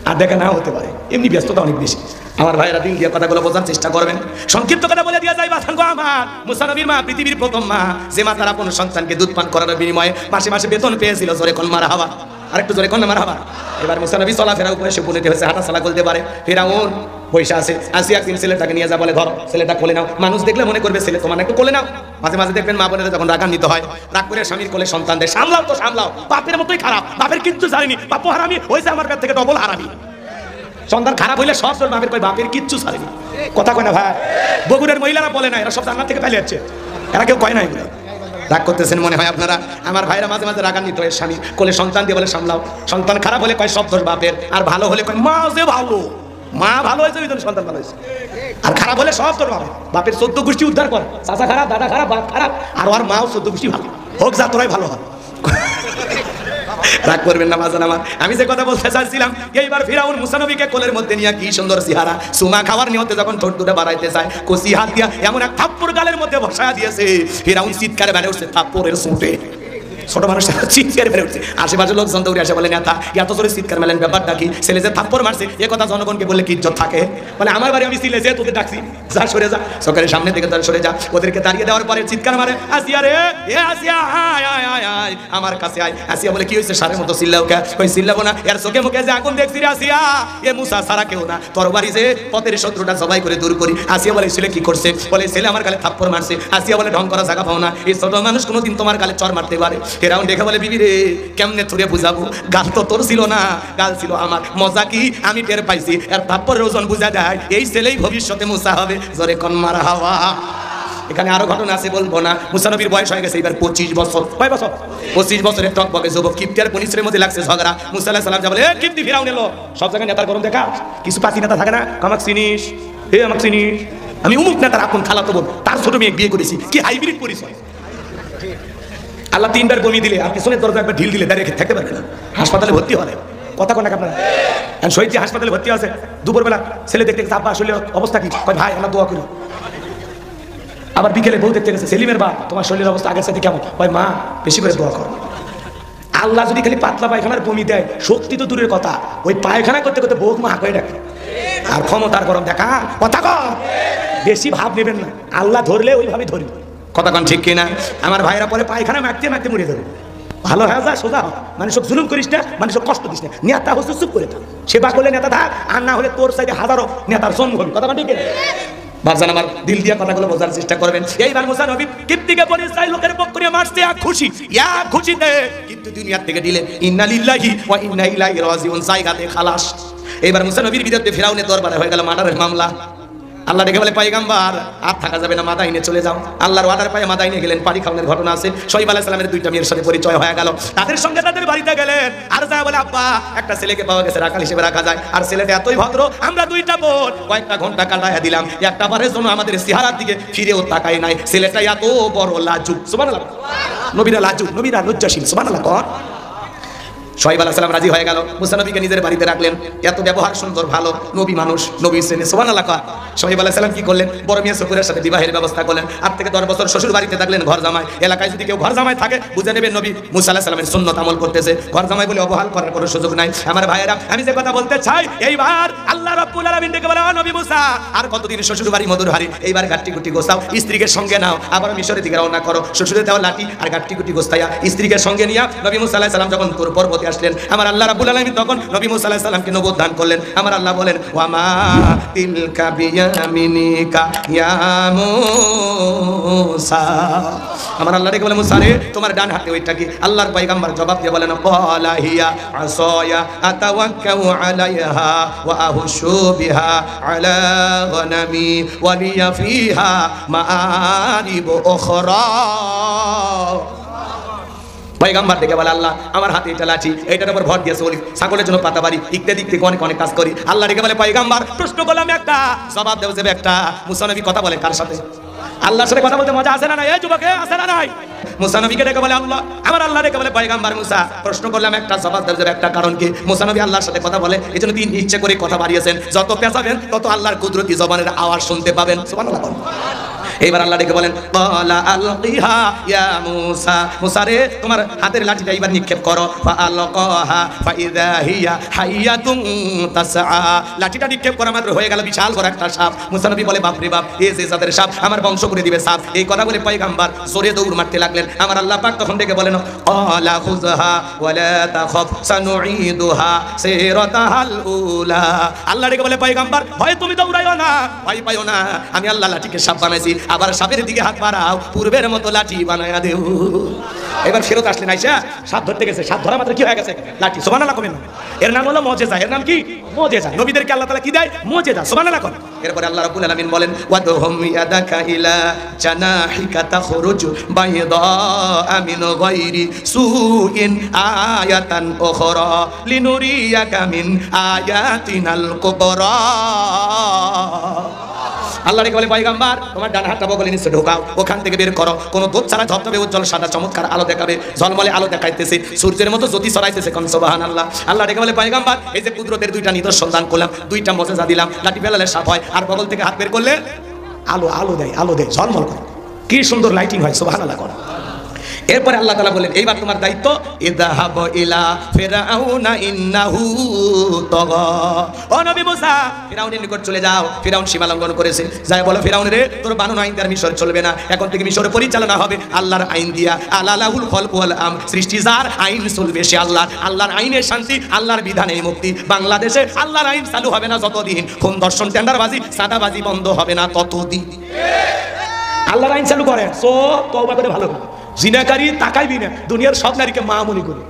আর দেখা না হতে পারে, এমনি ব্যস্ততা অনেক বেশি। আমার ভাইয়েরা দিন দিয়ে কথাগুলো বোঝার চেষ্টা করবেন। সংক্ষিপ্ত কথা বলে দিয়া যায় বাথাঙ্গ আমার মুসা নবীর মা পৃথিবীর প্রথম মা, যে মা তার আপন সন্তানকে দুধ পান করার বিনিময়ে মাসে মাসে বেতন পেয়েছিল। জোরে কোন মারহাবা, আরেকটু জোরে কোন মারহাবা। এবার মুসা নবী চলাফেরা উপরে সে উপনীত হয়েছে, হাঁটা চলা করতে পারে। ফেরাউন পয়সা আছে, আসিয়া একদিন ছেলেটাকে নিয়ে যা বলে, ধরো ছেলেটা কোলে নাও। মানুষ দেখলে মনে করবে ছেলে তোমার, একটু কোলে নাও। মাঝে মাঝে দেখবেন মা বোনেরা যখন রাগান্বিত হয়, রাগ করে স্বামীর কোলে সন্তান দেয়, সামলাও তো সামলাও, বাপের মতোই খারাপ, বাপের কিচ্ছু জানেনি, বাপু হারামি হয়েছে আমার কাছ থেকে ডবল হারামি। সন্তান খারাপ হইলে সব চল, বাপের কয় বাপের কিচ্ছু ছাড়েনি। কথা কয় না ভাই? বগুড়ের মহিলারা বলে না, এরা সব জান্নাত থেকে পালিয়ে যাচ্ছে, এরা কেউ কয় না এগুলো। রাগ করতেছেন মনে হয় আপনারা। আমার ভাইরা মাঝে মাঝে রাগান্বিত হয়ে স্বামী কোলে সন্তান দিয়ে বলে সামলাও। সন্তান খারাপ হলে কয় সব দোষ বাপের, আর ভালো হলে কয় মা যে ভালো, মা ভালো হয়েছে ওই জন্য সন্তান ভালো হয়েছে, আর খারাপ হলে সব তোর বাপের। বাপের 14 গোষ্ঠী উদ্ধার করে, চাচা খারাপ, দাদা খারাপ, বাপ খারাপ, আর মাও 14 গোষ্ঠী ভালো হোক, যা তোরাই ভালো হয়। রাগ করবেন না বাজান আমার, আমি যে কথা বলতে চাইছিলাম, এইবার ফিরাউন মুসা নবীকে কোলের মধ্যে নিয়ে কি সুন্দর চেহারা, সুমা খাওয়ার নিয়তে যখন ঠোঁট দুটো বাড়াইতে চায়, কচি হাত দিয়া এমন এক থাপ্পড় গালের মধ্যে বসায় দিয়েছে, ফিরাউন চিৎকারে বেড়ে উঠছে থাপ্পড়ের সুটে। ছোট মানুষ চিৎকার বেড়ে উঠছে, আশেপাশে লোকজন দৌড়ে আসে, বলে নেতা এত জোরে চিৎকার মেলেন, ব্যাপারটা কি? ছেলে যে থাপ্পড় মারছে এ কথা জনগণকে বললে কি ইজ্জত থাকে? বলে আমার বাড়ি আমি ছিলে যে তোদের ডাকছি, যা সরে যা, সকালের সামনে থেকে তার সরে যা। ওদেরকে দাঁড়িয়ে দেওয়ার পরে চিৎকার মারে, আসিয়া রে, এ আসিয়া আয় আয় আয় আয় আমার কাছে আয়। আসিয়া বলে কি হয়েছে? সারের মতো চিল্লাও কে? কই চিল্লাবো না, এর চোখে মুখে যে আগুন দেখছি রে আসিয়া, এ মুসা সারা কেউ না, তোর বাড়ি যে পথের শত্রুটা জবাই করে দূর করি। আসিয়া বলে ছেলে কি করছে? বলে ছেলে আমার গালে থাপ্পড় মারছে। আসিয়া বলে ঢং করা জায়গা পাও না, এই ছোট মানুষ কোনোদিন তোমার গালে চর মারতে পারে? ফেরাউন দেখে বলে বিবি রে কেমনে তোরে বুঝাবো, গাল তো তোর ছিল না, গাল ছিল আমার। মজা কি আমি টের পাইছি, এর থাপ্পড়ের ওজন বুঝা যায়, এই ছেলেই ভবিষ্যতে মুসা হবে। জোরে কোন মারহাবা। এখানে আরো ঘটনা আছে, বলবো না। মুসা নবীর বয়স হয়ে গেছে এবার 25 বছর। কয় বছর? 25 বছরের টকবকে যুবক, কিপ্তিয়ার পুলিশের মধ্যে লাগছে ঝগড়া। মুসা আলাইহিস সালাম যা বলে, এ কিপ্তি ফিরাউন এলো। সব জায়গায় নেতার গরম দেখা, কিছু পাতি নেতা থাকে না, আমাক চিনিস, হে আমাক চিনিস, আমি অমুক নেতার আপন খালাতো বোন, তার ছোট মেয়ে বিয়ে করেছি, কি হাইব্রিড পরিচয়। আল্লাহ 3বার বমি দিলে আর পিছনের দরজা একবার ঢিল দিলে দাঁড়িয়ে থাকতে পারবে না, হাসপাতালে ভর্তি হলে। কথা কোন আপনারা? শহীদ যে হাসপাতালে ভর্তি আছে, দুপুরবেলা ছেলে দেখতে চাপা আসলে অবস্থা কি? কয় ভাই আল্লাহ দোয়া করো। আবার বিকেলে বউ দেখতে গেছে, সেলিমের বাপ তোমার শরীরের অবস্থা আগের সাথে কেমন? কয় মা বেশি করে দোয়া করো। আল্লাহ যদি খালি পাতলা পায়খানার বমি দেয়, শক্তি তো দূরের কথা, ওই পায়খানা করতে করতে বউ মা করে ডাকে। আর ক্ষমতার গরম দেখা, কথা কর, বেশি ভাব নেবেন না, আল্লাহ ধরলে ওইভাবে ধরি। কথা কন ঠিক কিনা? আমার ভাইরা পরে পায়খানা মারতে মারতে মরে যাবে। ভালো হয়ে যা, সোজা হ, মানুষক জুলুম করিস না, মানুষক কষ্ট দিস না। নেতা হচ্ছে চুপ করে থাক, সেবা করলে নেতা থাক, আর না হলে তোর সাইডে হাজারো নেতার জন্ম হবে। কথা ঠিক কিনা? ভাবছেন আমার দিল দিয়ে কথাগুলো বোঝার চেষ্টা করবেন। এইবার মুসা নবী কিপ্তিকে পরিচয় লোকের পক্ষ নিয়ে মারতে এক খুশি, এক খুশিতে কিন্তু দুনিয়ার থেকে দিলে ইন্না লিল্লাহি ওয়া ইন্না ইলাইহি রাজিউন জায়গাতে খালাস। এইবার মুসা নবীর বিরুদ্ধে ফিরাউনের দরবারে হয়ে গেল মার্ডারের মামলা। আল্লাহ ডেকে বলে পয়গম্বর আর থাকা যাবে না, মাদাইনে চলে যাও। আল্লাহর ওয়াদার পায়ে মাদাইনে গেলেন। পানি খাওয়ানোর ঘটনা আছে। শোয়েব আলাইহিস সালামের দুইটা মেয়ের সাথে পরিচয় হয়ে গেল। তাদের সঙ্গে তাদের বাড়িতে গেলেন। আর যা বলে আব্বা একটা ছেলেকে পাওয়া গেছে, রাখাল হিসেবে রাখা যায়। আর ছেলেটা এতই ভদ্র, আমরা দুইটা বোন কয়েকটা ঘন্টা কাটাইয়া দিলাম, একটা বারের জন্য আমাদের চেহারার দিকে ফিরেও তাকায় নাই। ছেলেটা এত বড় লাজুক, সুবহানাল্লাহ। নবীরা লাজুক, নবীরা লজ্জাশীল, সুবহানাল্লাহ। কোন শোয়েব আলাইহিস সালাম রাজি হয়ে গেল, মুসা নবীকে নিজের বাড়িতে রাখলেন। এত ব্যবহার সুন্দর, ভালো, নবী মানুষ, নবী শ্রেণী, সুবহানাল্লাহ। শোয়েব আলাইহিস সালাম কি করলেন? বড় মেয়ে সফুরের সাথে বিবাহের ব্যবস্থা করলেন। 8 থেকে 10 বছর শ্বশুর বাড়িতে থাকলেন, ঘর জামাই। এলাকায় যদি কেউ ঘর জামাই থাকে বুঝে নেবেন নবী মুসা আলাইহিস সালামের সুন্নাত আমল করতেছে। ঘর জামাই বলে অবহেলা করার কোনো সুযোগ নাই। আমার ভাইয়েরা, আমি যে কথা বলতে চাই, এইবার আল্লাহ রাব্বুল আলামিন ডেকে বলে, ও নবী মুসা, আর কতদিন শ্বশুর বাড়ি মধুর হাড়ি, এইবার গাট্টি গুটি গোছাও, স্ত্রীকে সঙ্গে নাও, আবার মিশরের দিকে রওনা করো। শ্বশুরের দেওয়া লাঠি আর গাট্টি গুটি গোছাইয়া স্ত্রীকে সঙ্গে নিয়া নবী মুসা আলাইহিস সালাম যখন তুর পর্বতে আসলেন, আমার আল্লাহ রাব্বুল আলামিন তখন নবী মুসা আলাইহিস সালামকে নবুয়ত দান করলেন। আমার আল্লাহ বলেন, ওয়া মা তিলকা বিয়ামিনিকা ইয়া মুসা। আমার আল্লাহ ডেকে বলে, মুসা রে, তোমার ডান হাতে ওইটা কি? আল্লাহর পয়গম্বর জবাব দিয়ে বলেন, ক্বালা হিয়া আসায়া আতাওয়াক্কাউ আলাইহা ওয়া আহুশু বিহা আলা গনামি ওয়া লিয়া ফিহা মাআরিব উখরা। পয়গম্বর ডেকে বলে, আল্লাহ আমার হাতে এটা লাঠি, এটার উপর ভর দিয়ে চলি, ছাগলের জন্য পাতা বাড়ি, ইকতে দিকতে অনেক অনেক কাজ করি। আল্লাহ ডেকে বলে, পয়গম্বর প্রশ্ন করলাম একটা, জবাব দেও যাবে একটা। মুসা নবী কথা বলে কার সাথে? আল্লাহর সাথে কথা বলতে মজা আছে না? এই যুবকে আছে না নাই? মুসা নবীকে ডেকে বলে আল্লাহ, আমার আল্লাহ ডেকে বলে, পয়গম্বর মুসা প্রশ্ন করলাম একটা, জবাব দেও যাবে একটা। কারণ কি? মুসা নবী আল্লাহর সাথে কথা বলে, এজন্য তিনি ইচ্ছে করে কথা বাড়িয়েছেন। যত পেঁচাবেন তত আল্লাহর কুদরতি জবানের আওয়াজ শুনতে পাবেন, সুবহানাল্লাহ। এইবার আল্লাহ ডেকে বলেন, ক্বালা আলকিহা ইয়া মুসা, মুসা রে, তোমার হাতের লাঠিটা এবার নিক্ষেপ করো। ফাআলকাহা ফাইযা হিয়া হাইয়াতুন তাসআ। লাঠিটা নিক্ষেপ করা মাত্র হয়ে গেল বিশাল বড় একটা সাপ। মুসা নবী বলে, বাপ রে বাপ, এই যে জাতের সাপ, আমার বংশ করে দিবে সাপ। এই কথা বলে পয়গম্বর জোরে দৌড় মারতে লাগলেন। আমার আল্লাহ পাক তখন ডেকে বলেন, ক্বালা খুযহা ওয়া লা তাখাফ সানুঈদুহা সিরাতাহাল উলা। আল্লাহ ডেকে বলে, পয়গম্বর ভয় তুমি দৌড়াইও না, ভয় পাইও না, আমি আল্লাহ লাঠিকে সাপ বানাইছি, আবার সাপের দিকে হাত বাড়াও, পূর্বের মতো লাঠি বানায়া দেও। এবার ফেরত আসলেন, আইসা সাপ ধরতে গেছে, সাপ ধরা মাত্র কি হয়ে গেছে? লাঠি। সুবহানাল্লাহ কমেন। এর নাম হলো মুজিজা। এর নাম কি? মুজিজা। নবীদেরকে আল্লাহ তাআলা কি দেয়? মুজিজা। সুবহানাল্লাহ কর। এরপরে আল্লাহ রাব্বুল আলামিন বলেন, ওয়াদহুম ইয়াদাকা ইলা জানাহিকা তাখরুজ বাইদা মিন গায়রি সুইন আয়াতান উখরা লিনুরিয়াকা মিন আয়াতিনাল কুবরা। আল্লাহ রেখে বলে, পয়গম্বর তোমার ডান হাতটা বগলে নিচে ঢোকাও, ওখান থেকে বের করো, কোনো দুধ ছাড়া ধবধবে উজ্জ্বল সাদা চমৎকার আলো দেখাবে, ঝলমলে আলো দেখাইতেছে, সূর্যের মতো জ্যোতি ছড়াইতেছে। কোন সুবহানাল্লাহ। আল্লাহ রেখে বলে, পয়গম্বর এই যে কুদরতের দুইটা নিদর্শন দান করলাম, দুইটা মুজিজা দিলাম, লাঠি ফেলালে সাপ হয়, আর বগল থেকে হাত বের করলে আলো আলো দেয়, আলো দেয়, ঝলমল করে, কি সুন্দর লাইটিং হয়। সুবহানাল্লাহ করে। এরপরে আল্লাহ তাআলা বলেন, এইবার তোমার দায়িত্ব, ইযহাব ইলা ফিরআউনা ইন্নাহু তাগা। ও নবী মুসা, ফিরআউনের নিকট চলে যাও। ফিরআউন সীমা লঙ্ঘন করেছে। যাই বলো, ফিরআউন রে, তোর বানানো আইন দিয়ে মিশর চলবে না, এখন থেকে মিশর পরিচালনা হবে আল্লাহর আইন দিয়া। আলালাহুল খলকু ওয়াল আম, সৃষ্টি যার, আইন চলবে সে আল্লাহ। আল্লাহর আইনে শান্তি, আল্লাহর বিধানে মুক্তি। বাংলাদেশে আল্লাহর আইন চালু হবে না যতদিন, খুন দর্শন টেন্ডারবাজি সাদাবাজি বন্ধ হবে না ততদিন। আল্লাহর আইন চালু করেন, সো তওবা করে ভালো করে। জিনাকারী তাকাইবি না, দুনিয়ার সব নারীকে মা মনে করি,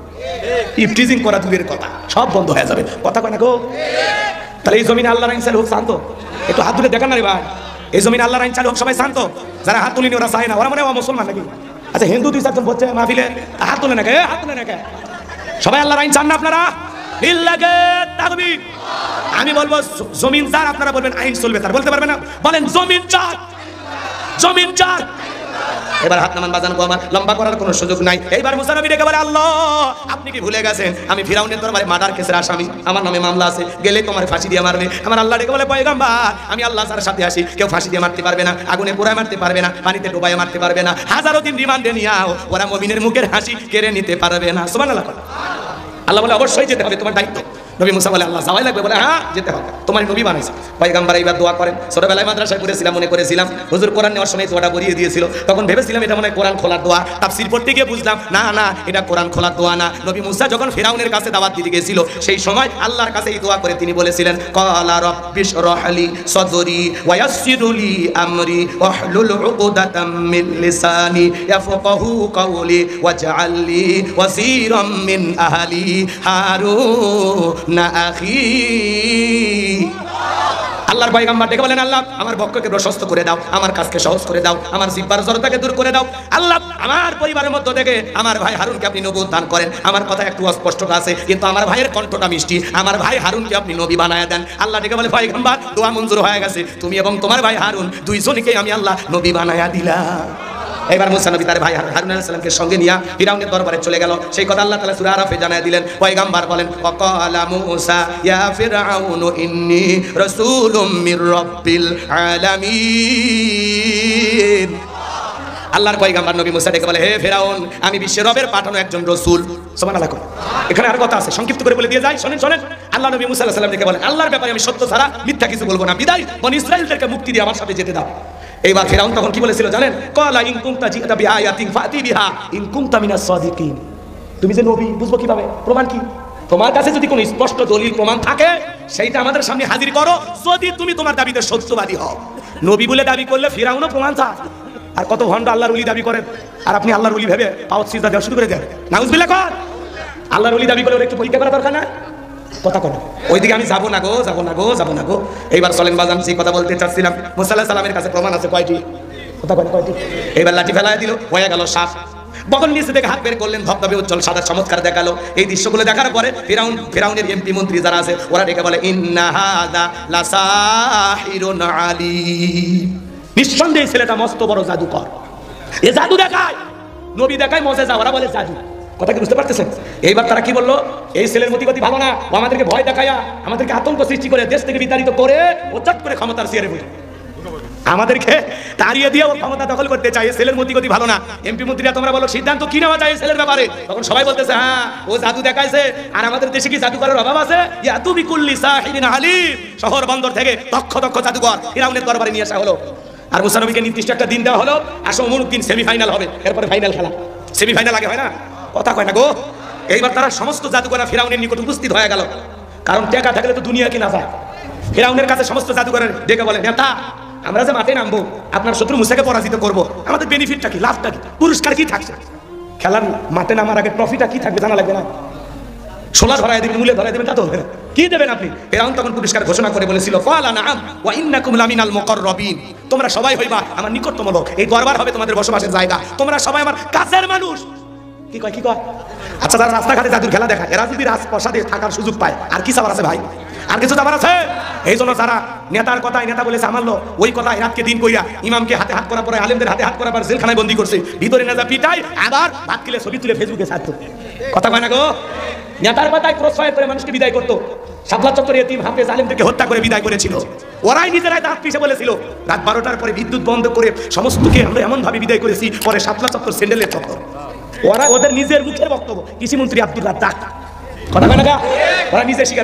ইফটিজিং করা দূরের কথা, সব বন্ধ হয়ে যাবে। কথা কয় না গো? তাহলে এই জমিনে আল্লাহর আইন চালু হোক, শান্ত। একটু হাত তুলে দেখান না রে ভাই, এই জমিনে আল্লাহর আইন চালু হোক, সবাই শান্ত। যারা হাত তুলিনি ওরা চায় না, ওরা মনে হয় মুসলমান নাকি? আচ্ছা, হিন্দু 2-4 জন বলছে মাহফিলে, হাত তুলে নাকি? হাত তুলে নাকি? সবাই আল্লাহর আইন চান না আপনারা? লিল্লাহি তাকবীর। আমি বলবো জমিন যার, আপনারা বলবেন আইন চলবে তার। বলতে পারবেন না? বলেন জমিন চার, জমিন চার। এবার হাত নামান বাজান গো, আমার লম্বা করার কোনো সুযোগ নাই। এইবার মুসা নবী ডেকে বলে, আল্লাহ আপনি কি ভুলে গেছেন আমি ফিরআউনের দরবারে মার্ডার কেসের আসামি, আমার নামে মামলা আছে, গেলে তোমার ফাঁসি দিয়ে মারবে। আমার আল্লাহ ডেকে বলে, পয়গম্বর আমি আল্লাহ যার সাথে আসি, কেউ ফাঁসি দিয়ে মারতে পারবে না, আগুনে পোড়ায় মারতে পারবে না, পানিতে ডুবাইয়ে মারতে পারবে না, হাজারো দিন রিমান্ডে নিয়ে আও, ওরা মুমিনের মুখের হাসি কেড়ে নিতে পারবে না। সুবহানাল্লাহ। আল্লাহ বলে, অবশ্যই যেতে হবে, তোমার দায়িত্ব। নবী মুসা বলে, আল্লাহ যাওয়াই লাগবে? বলে, হ্যাঁ যেতে হবে, তোমার নবী বানাইছে। পয়গম্বর এইবার দোয়া করেন। ছোটবেলায় মাদ্রাসায় পড়েছিলাম, মনে করেছিলাম হুজুর কোরআন নেওয়ার সময় দোয়াটা বলিয়ে দিয়েছিল, তখন ভেবেছিলাম এটা মনে হয় কোরআন খোলার দোয়া। তাফসীর পড়তে গিয়ে বুঝলাম না না, এটা কোরআন খোলার দোয়া না। নবী মুসা যখন ফিরআউনের কাছে দাওয়াত দিতে গিয়েছিল, সেই সময় আল্লাহর কাছে এই দোয়া করে তিনি বলেছিলেন, ক্বালা রাব্বিশরাহ লি সাদরি ওয়া ইয়াসসির লি আমরি ওয়াহলুল উকদাতাম মিন লিসানি ইয়াফকাহু কওলি ওয়াজআল লি ওয়াসীরাম মিন আহলি হারুন আখি। আল্লাহর পয়গম্বর ডেকে বলেন, আল্লাহ আমার বক্ষকে প্রশস্ত করে দাও, আমার কাজকে সহজ করে দাও, আমার জিহ্বার জড়তাকে দূর করে দাও। আল্লাহ আমার পরিবারের মধ্য থেকে আমার ভাই হারুনকে আপনি নবুয়ত দান করেন। আমার কথা একটু অস্পষ্টতা আছে, কিন্তু আমার ভাইয়ের কণ্ঠটা মিষ্টি, আমার ভাই হারুনকে আপনি নবী বানায়া দেন। আল্লাহ ডেকে বলে, পয়গম্বর দোয়া মঞ্জুর হয়ে গেছে, তুমি এবং তোমার ভাই হারুন দুইজনকে আমি আল্লাহ নবী বানায়া দিলাম। এবার মুসা নবী তার ভাই হারুন আলাইহিস সালামকে সঙ্গে নিয়ে ফিরাউনের দরবারে চলে গেল। সেই কথা আল্লাহ তাআলা সূরা আরাফে জানায় দিলেন। পয়গম্বর বলেন, ওয়াকালা মুসা ইয়া ফিরআউন ইন্নী রাসূলুম মির রাব্বিল আলামিন। আল্লাহর পয়গম্বর নবী মুসা ডেকে বলে, হে ফিরাউন, আমি বিশ্বের রবের পাঠানো একজন রাসূল। সুবহানাল্লাহ। এখানে আর কথা আছে, সংক্ষিপ্ত করে বলে দিয়ে যাই, শুনেন শুনেন। আল্লাহ নবী মুসা আলাইহিস সালাম ডেকে বলেন, আল্লাহর ব্যাপারে আমি সত্য ছাড়া মিথ্যা কিছু বলবো না, বিদায় বনি ইসরাঈলদেরকে মুক্তি দিয়ে আমার সাথে যেতে দাও। এইবার ফিরাউন তখন কি বলেছিল জানেন? ক্বালা ইন কুনতা জিতা বিআয়াতিন ফাতি বিহা ইন কুনতা মিনাস সাদিকিন। তুমি যে নবী, বুঝবো কিভাবে? প্রমাণ কি? তোমার কাছে যদি কোনো স্পষ্ট দলিল প্রমাণ থাকে সেইটা আমাদের সামনে হাজির করো, যদি তুমি তোমার দাবিতে সত্যবাদী হও। নবী বলে দাবি করলে ফিরাউনও প্রমাণ চায়। আর কত ভণ্ড আল্লাহর ওলি দাবি করেন, আর আপনি আল্লাহর ওলি ভেবে পাওয়াত সিজদা দেওয়া শুরু করে দেন। নাউজুবিল্লাহ কর। আল্লাহর ওলি দাবি করে একটু পরীক্ষা করা দরকার না? কথা কর, ওইদিকে আমি যাবো না গো, যাবো না গো, যাবো না গো। এইবার চলেন বাজান, সেই কথা বলতে চাচ্ছিলাম। মুসা আলাইহিস সালামের কাছে প্রমাণ আছে কয়টি? কথা কয় কয়টি? এইবার লাঠি ফেলায় দিল, হয়ে গেল সাপ। বগল নিচে থেকে হাত বের করলেন, ধবধবে উজ্জ্বল সাদা চমৎকার দেখালো। এই দৃশ্যগুলো দেখার পরে ফিরাউনের এমপি মন্ত্রী যারা আছে ওরা ডেকে বলে, ইন্না হাযা লাসাহিরুন আলীম। নিঃসন্দেহে ছেলেটা মস্ত বড় জাদুকর, এ জাদু দেখায়। নবী দেখায় মুজিজা, ওরা বলে জাদু। কথা কি বুঝতে পারতেছেন? এইবার তারা কি বললো, এই ছেলের মতিগতি ভালো না, ও আমাদেরকে ভয় দেখায়া আমাদেরকে আতঙ্ক সৃষ্টি করে দেশ থেকে বিতাড়িত করে ও চট করে ক্ষমতার চেয়ারে বসে আমাদেরকে তাড়িয়ে দিয়ে ও ক্ষমতা দখল করতে চায়। ছেলের মতিগতি ভালো না। এমপি মন্ত্রীরা তোমরা বলো সিদ্ধান্ত কি নেওয়া যায় ছেলের ব্যাপারে? তখন সবাই বলতেছে, হ্যাঁ ও জাদু দেখাইছে, আর আমাদের দেশে কি জাদুকরের অভাব আছে? ইয়া তুমি কুল্লি সাহিরিন আলিম। শহর বন্দর থেকে দক্ষ দক্ষ জাদুকর ফিরাউনের দরবারে নিয়ে আসা হলো। আর মুসা নবীকে নির্দিষ্ট একটা দিন দেওয়া হলো, আসো অমুক দিন সেমিফাইনাল হবে, এরপরে ফাইনাল খেলা। সেমিফাইনাল আগে হয় না? কথা কয় না গো। এইবার তারা সমস্ত জাদুকররা ফিরাউনের নিকট উপস্থিত হয়ে গেল, কারণ টাকা থাকলে তো দুনিয়া কিনা যায়। ফিরাউনের কাছে সমস্ত জাদুকরের ডেকে বলে, নেতা আমরা যে মাঠে নামবো, আপনার শত্রু মুসাকে পরাজিত করব, আমাদের বেনিফিটটা কি, লাভটা কি, পুরস্কার কি থাকছে? খেলার মাঠে নামার আগে ট্রফিটা কি থাকবে জানা লাগবে না? সোলা ধরায় দেবেন, মূলে ধরায় দেবেন, তা তো হবে না। কি দেবেন আপনি? ফিরাউন তখন পুরস্কার ঘোষণা করে বলেছিল, ফালা নাআম ওয়া ইন্নাকুম লামিনাল মুকাররাবিন। তোমরা সবাই হইবা আমার নিকটতম লোক, এই দরবার হবে তোমাদের বসবাসের জায়গা, তোমরা সবাই আমার কাছের মানুষ। কি কয় কি কয়? আচ্ছা, যারা রাস্তাঘাটে জাদুর খেলা দেখায় এরা যদি রাজপ্রাসাদে থাকার সুযোগ পায়, আর কি চাবার আছে ভাই? আর কিছু চাবার আছে? এই জন্য যারা নেতার কথায়, নেতা বলেছে আমারলো, ওই কথায় রাতকে দিন কইয়া ইমামকে হাতে হাত করা পরে আলেমদের হাতে হাত করা পর জেলখানায় বন্দী করছে, ভিতরে নেতা পিটাই, আবার ভাত কিলে ছবি তুলে ফেসবুকে ছাড়তো। কথা কয় না গো? নেতার কথায় ক্রসফায়ার করে মানুষকে বিদায় করতো। শাপলা চত্বরে এতিম হাফেজ আলেমদেরকে হত্যা করে বিদায় করেছিল। ওরাই নিজেরাই দাঁত পিষে বলেছিল রাত 12টার পরে বিদ্যুৎ বন্ধ করে সমস্তকে আমরা এমন ভাবে বিদায় করেছি, পরে শাপলা চত্বর স্যান্ডেলের চত্বর। ওরা ওদের নিজের মুখের বক্তব্য। কৃষিমন্ত্রী আব্দুল রাজ্জাক, কথা কয় না গা? ওরা নিজে স্বীকার